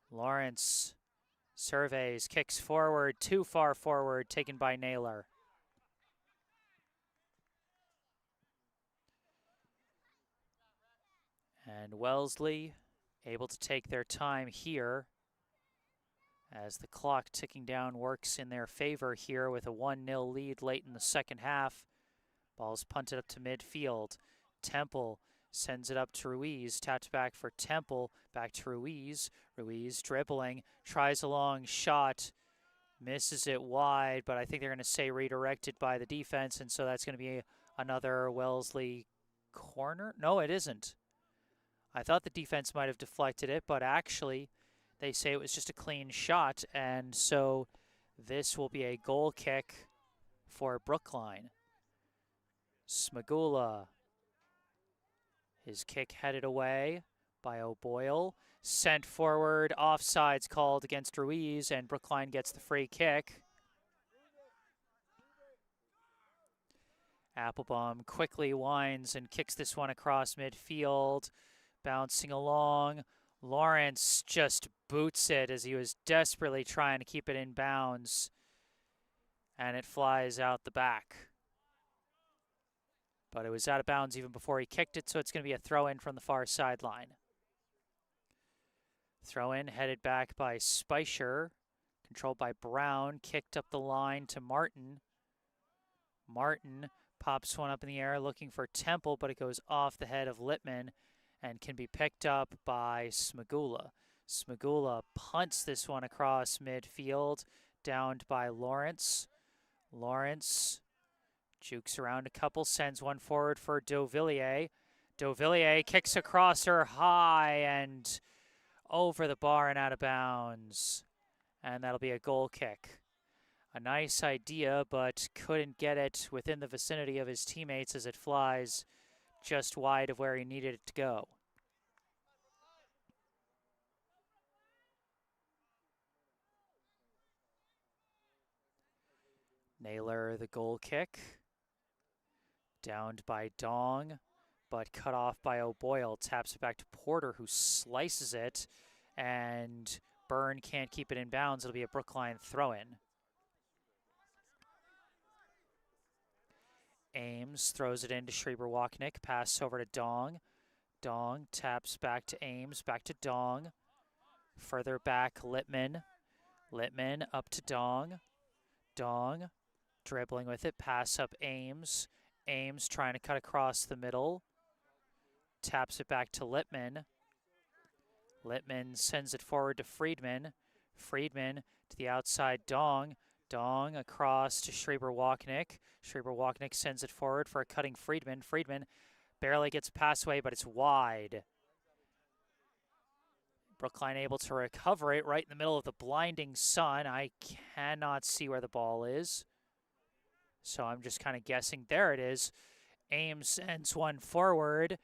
S1: Lawrence surveys, kicks forward, too far forward, taken by Naylor. And Wellesley able to take their time here, as the clock ticking down works in their favor here with a 1-0 lead late in the second half. Ball's punted up to midfield. Temple sends it up to Ruiz. Tapped back for Temple. Back to Ruiz. Ruiz dribbling. Tries a long shot. Misses it wide, but I think they're going to say redirected by the defense, and so that's going to be another Wellesley corner. No, it isn't. I thought the defense might have deflected it, but actually they say it was just a clean shot, and so this will be a goal kick for Brookline. Smagula, his kick headed away by O'Boyle. Sent forward, offsides called against Ruiz, and Brookline gets the free kick. Applebaum quickly winds and kicks this one across midfield, bouncing along. Lawrence just boots it as he was desperately trying to keep it in bounds, and it flies out the back. But it was out of bounds even before he kicked it, so it's going to be a throw-in from the far sideline. Throw-in headed back by Spicer, controlled by Brown, kicked up the line to Martin. Martin pops one up in the air looking for Temple, but it goes off the head of Littman and can be picked up by Smagula. Smagula punts this one across midfield, downed by Lawrence. Lawrence jukes around a couple, sends one forward for Dauvilliers. Dauvilliers kicks across her high and over the bar and out of bounds. And that'll be a goal kick. A nice idea, but couldn't get it within the vicinity of his teammates as it flies just wide of where he needed it to go. Naylor, the goal kick. Downed by Dong, but cut off by O'Boyle. Taps it back to Porter, who slices it, and Byrne can't keep it in bounds. It'll be a Brookline throw-in. Ames throws it into Schreiber-Wachnick. Pass over to Dong. Dong taps back to Ames, back to Dong. Further back, Littman. Littman up to Dong. Dong dribbling with it. Pass up Ames. Ames trying to cut across the middle. Taps it back to Littman. Littman sends it forward to Friedman. Friedman to the outside, Dong. Dong across to Schreiber-Wachnick. Schreiber-Wachnick sends it forward for a cutting Friedman. Friedman barely gets a pass away, but it's wide. Brookline able to recover it right in the middle of the blinding sun. I cannot see where the ball is, so I'm just kind of guessing. There it is. Ames sends one forward.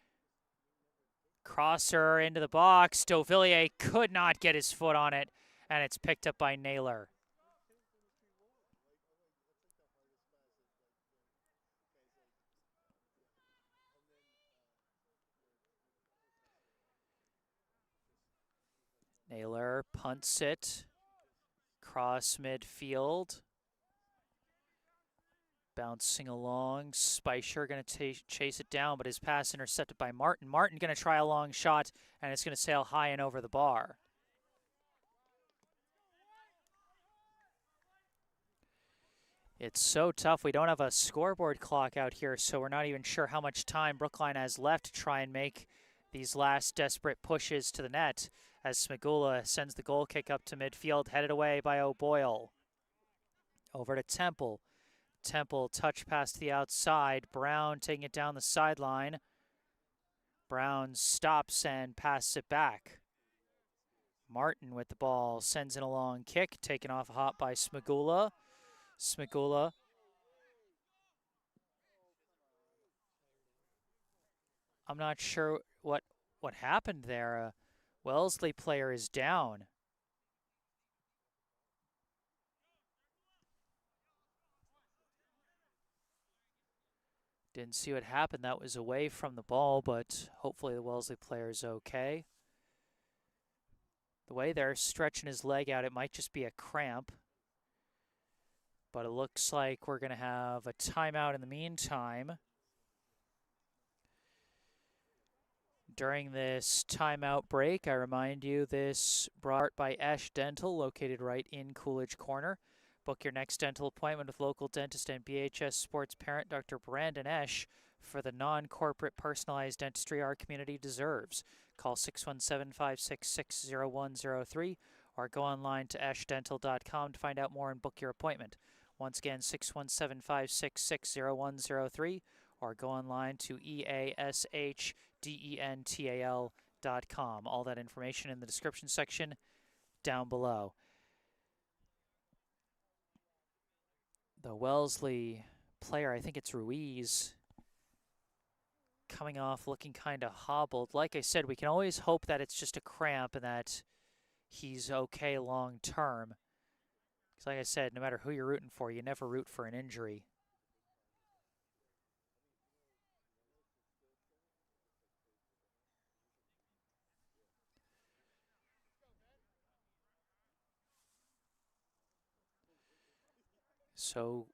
S1: Crosser into the box. Dauvilliers could not get his foot on it, and it's picked up by Naylor. Naylor punts it. Cross midfield. Bouncing along. Spicer going to chase it down, but his pass intercepted by Martin. Martin going to try a long shot, and it's going to sail high and over the bar. It's so tough. We don't have a scoreboard clock out here, so we're not even sure how much time Brookline has left to try and make these last desperate pushes to the net, as Smagula sends the goal kick up to midfield, headed away by O'Boyle. Over to Temple. Temple touch pass to the outside. Brown taking it down the sideline. Brown stops and passes it back. Martin with the ball sends in a long kick, taken off a hop by Smagula. Smagula. I'm not sure what happened there. Wellesley player is down. Didn't see what happened. That was away from the ball, but hopefully the Wellesley player is okay. The way they're stretching his leg out, it might just be a cramp. But it looks like we're going to have a timeout in the meantime. During this timeout break, I remind you this brought by Esch Dental, located right in Coolidge Corner. Book your next dental appointment with local dentist and BHS sports parent Dr. Brandon Esch for the non-corporate personalized dentistry our community deserves. Call 617-566-0103 or go online to eschdental.com to find out more and book your appointment. Once again, 617-566-0103 or go online to eashdental.com. All that information in the description section. down below. The Wellesley player, I think it's Ruiz, coming off looking kind of hobbled. Like I said, we can always hope that it's just a cramp and that he's okay long term. Because like I said, no matter who you're rooting for, you never root for an injury. So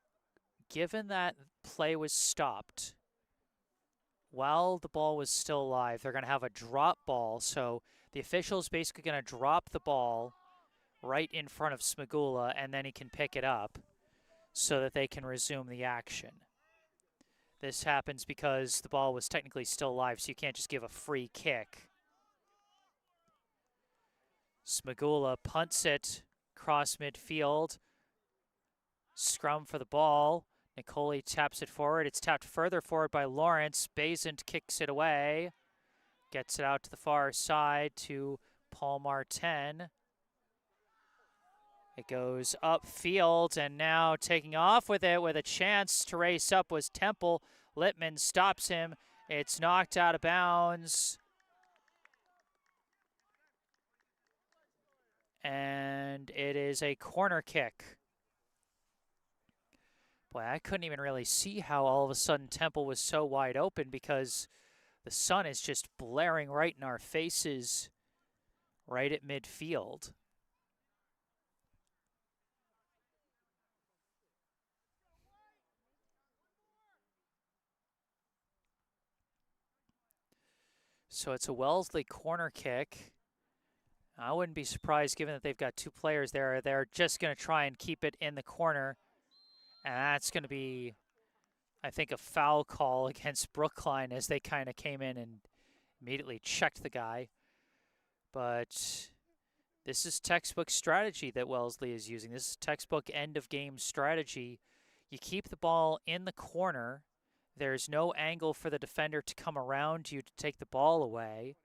S1: given that play was stopped while the ball was still live, they're going to have a drop ball. So the official's basically going to drop the ball right in front of Smagula, and then he can pick it up so that they can resume the action. This happens because the ball was technically still live, so you can't just give a free kick. Smagula punts it across midfield. Scrum for the ball. Nicoli taps it forward. It's tapped further forward by Lawrence. Basant kicks it away. Gets it out to the far side to Paul Martin. It goes upfield, and now taking off with it with a chance to race up was Temple. Littman stops him. It's knocked out of bounds. And it is a corner kick. Boy, I couldn't even really see how all of a sudden Temple was so wide open because the sun is just blaring right in our faces right at midfield. So it's a Wellesley corner kick. I wouldn't be surprised given that they've got two players there. They're just going to try and keep it in the corner. And that's going to be, I think, a foul call against Brookline as they kind of came in and immediately checked the guy. But this is textbook strategy that Wellesley is using. This is textbook end-of-game strategy. You keep the ball in the corner. There's no angle for the defender to come around you to take the ball away.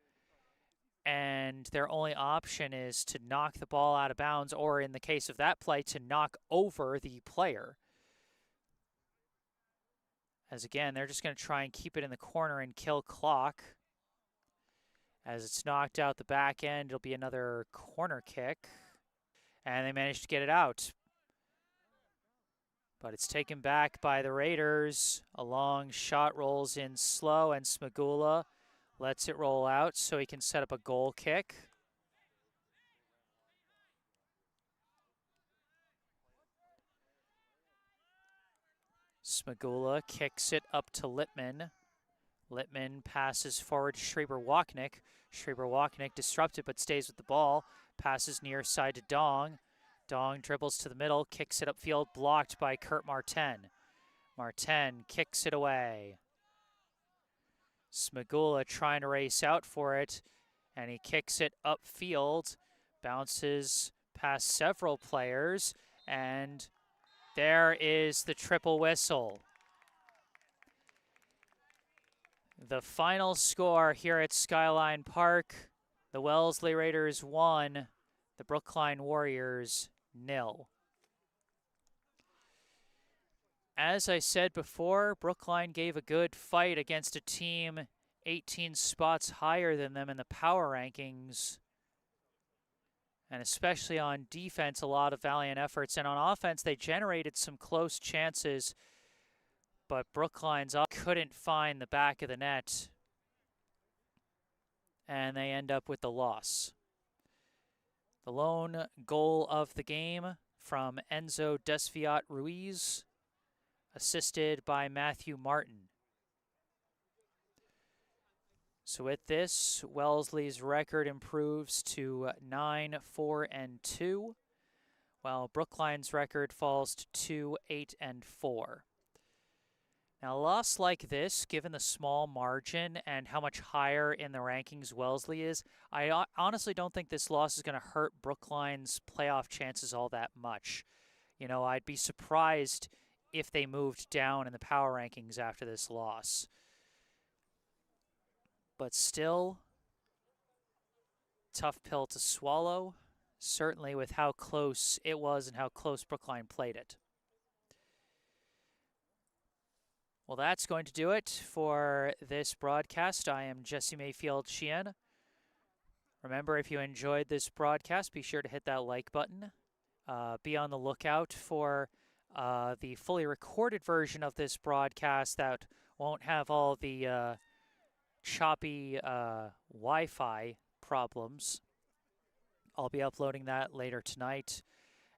S1: And their only option is to knock the ball out of bounds, or in the case of that play, to knock over the player. As again, they're just going to try and keep it in the corner and kill clock. As it's knocked out the back end, it'll be another corner kick. And they managed to get it out. But it's taken back by the Raiders. A long shot rolls in slow, and Smagula lets it roll out so he can set up a goal kick. Smagula kicks it up to Littman. Littman passes forward to Schreiber-Wachnick. Schreiber-Wachnick disrupted but stays with the ball. Passes near side to Dong. Dong dribbles to the middle, kicks it upfield, blocked by Kurt Martin. Martin kicks it away. Smagula trying to race out for it, and he kicks it upfield. Bounces past several players, and there is the triple whistle. The final score here at Skyline Park, the Wellesley Raiders 1, the Brookline Warriors 0. As I said before, Brookline gave a good fight against a team 18 spots higher than them in the power rankings. And especially on defense, a lot of valiant efforts. And on offense, they generated some close chances, but Brookline's couldn't find the back of the net. And they end up with the loss. The lone goal of the game from Enzo Desviat Ruiz, assisted by Matthew Martin. So with this, Wellesley's record improves to 9-4-2, while Brookline's record falls to 2-8-4. Now, a loss like this, given the small margin and how much higher in the rankings Wellesley is, I honestly don't think this loss is going to hurt Brookline's playoff chances all that much. You know, I'd be surprised if they moved down in the power rankings after this loss. But still, tough pill to swallow. certainly with how close it was and how close Brookline played it. Well, that's going to do it for this broadcast. I am Jesse Mayfield-Sheehan. Remember, if you enjoyed this broadcast, be sure to hit that like button. Be on the lookout for the fully recorded version of this broadcast that won't have all the choppy Wi-Fi problems. I'll be uploading that later tonight,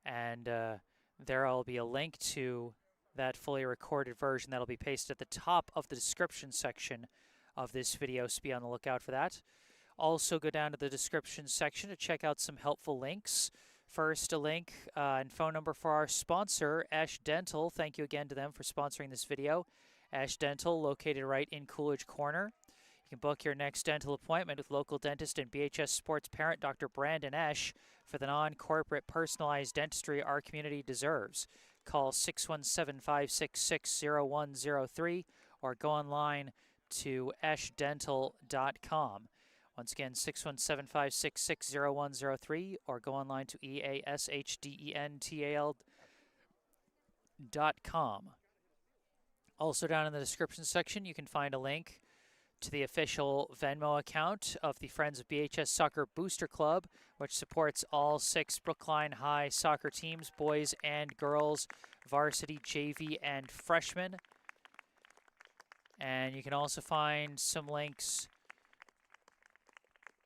S1: and there will be a link to that fully recorded version that'll be pasted at the top of the description section of this video, so be on the lookout for that. Also, go down to the description section to check out some helpful links. First, a link and phone number for our sponsor, Ash Dental. Thank you again to them for sponsoring this video. Ash Dental, located right in Coolidge Corner. You can book your next dental appointment with local dentist and BHS sports parent Dr. Brandon Esch for the non-corporate personalized dentistry our community deserves. Call 617-566-0103 or go online to eschdental.com. Once again, 617-566-0103 or go online to easchdental.com. Also down in the description section, you can find a link to the official Venmo account of the Friends of BHS Soccer Booster Club, which supports all 6 Brookline High soccer teams, boys and girls, varsity, JV, and freshmen. And you can also find some links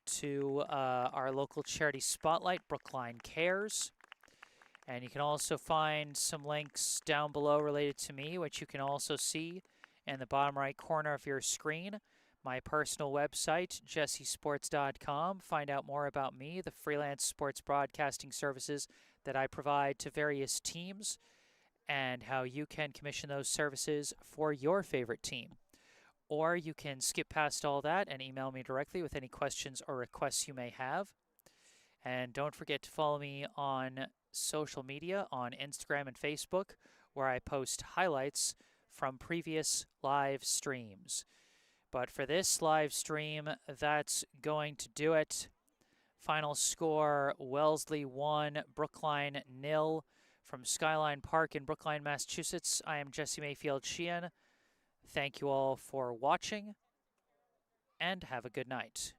S1: to our local charity spotlight, Brookline Cares. And you can also find some links down below related to me, which you can also see in the bottom right corner of your screen. My personal website, jessesports.com. Find out more about me, the freelance sports broadcasting services that I provide to various teams, and how you can commission those services for your favorite team. Or you can skip past all that and email me directly with any questions or requests you may have. And don't forget to follow me on social media, on Instagram and Facebook, where I post highlights from previous live streams. But for this live stream, that's going to do it. Final score, Wellesley 1, Brookline 0. From Skyline Park in Brookline, Massachusetts, I am Jesse Mayfield-Sheehan. Thank you all for watching, and have a good night.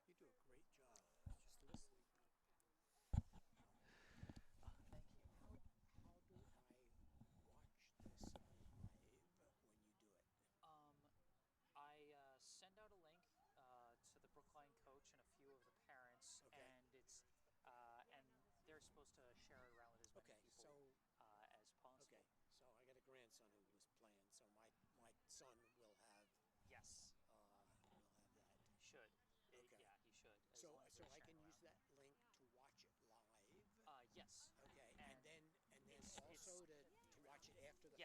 S2: You do a great job just listening. How do I watch this live when you do it?
S1: I send out a link to the Brookline coach and a few of the parents,
S2: Okay.
S1: and it's and they're supposed to share it around with as many
S2: Okay,
S1: people as possible.
S2: okay. So I got a grandson who was playing, so my son will have
S1: Yes,
S2: that.
S1: should.
S2: Okay.
S1: Yeah, he should.
S2: So I can use that link to watch it live.
S1: Yes.
S2: Okay,
S1: And
S2: and then
S1: it's
S2: also to watch it after the
S1: yes.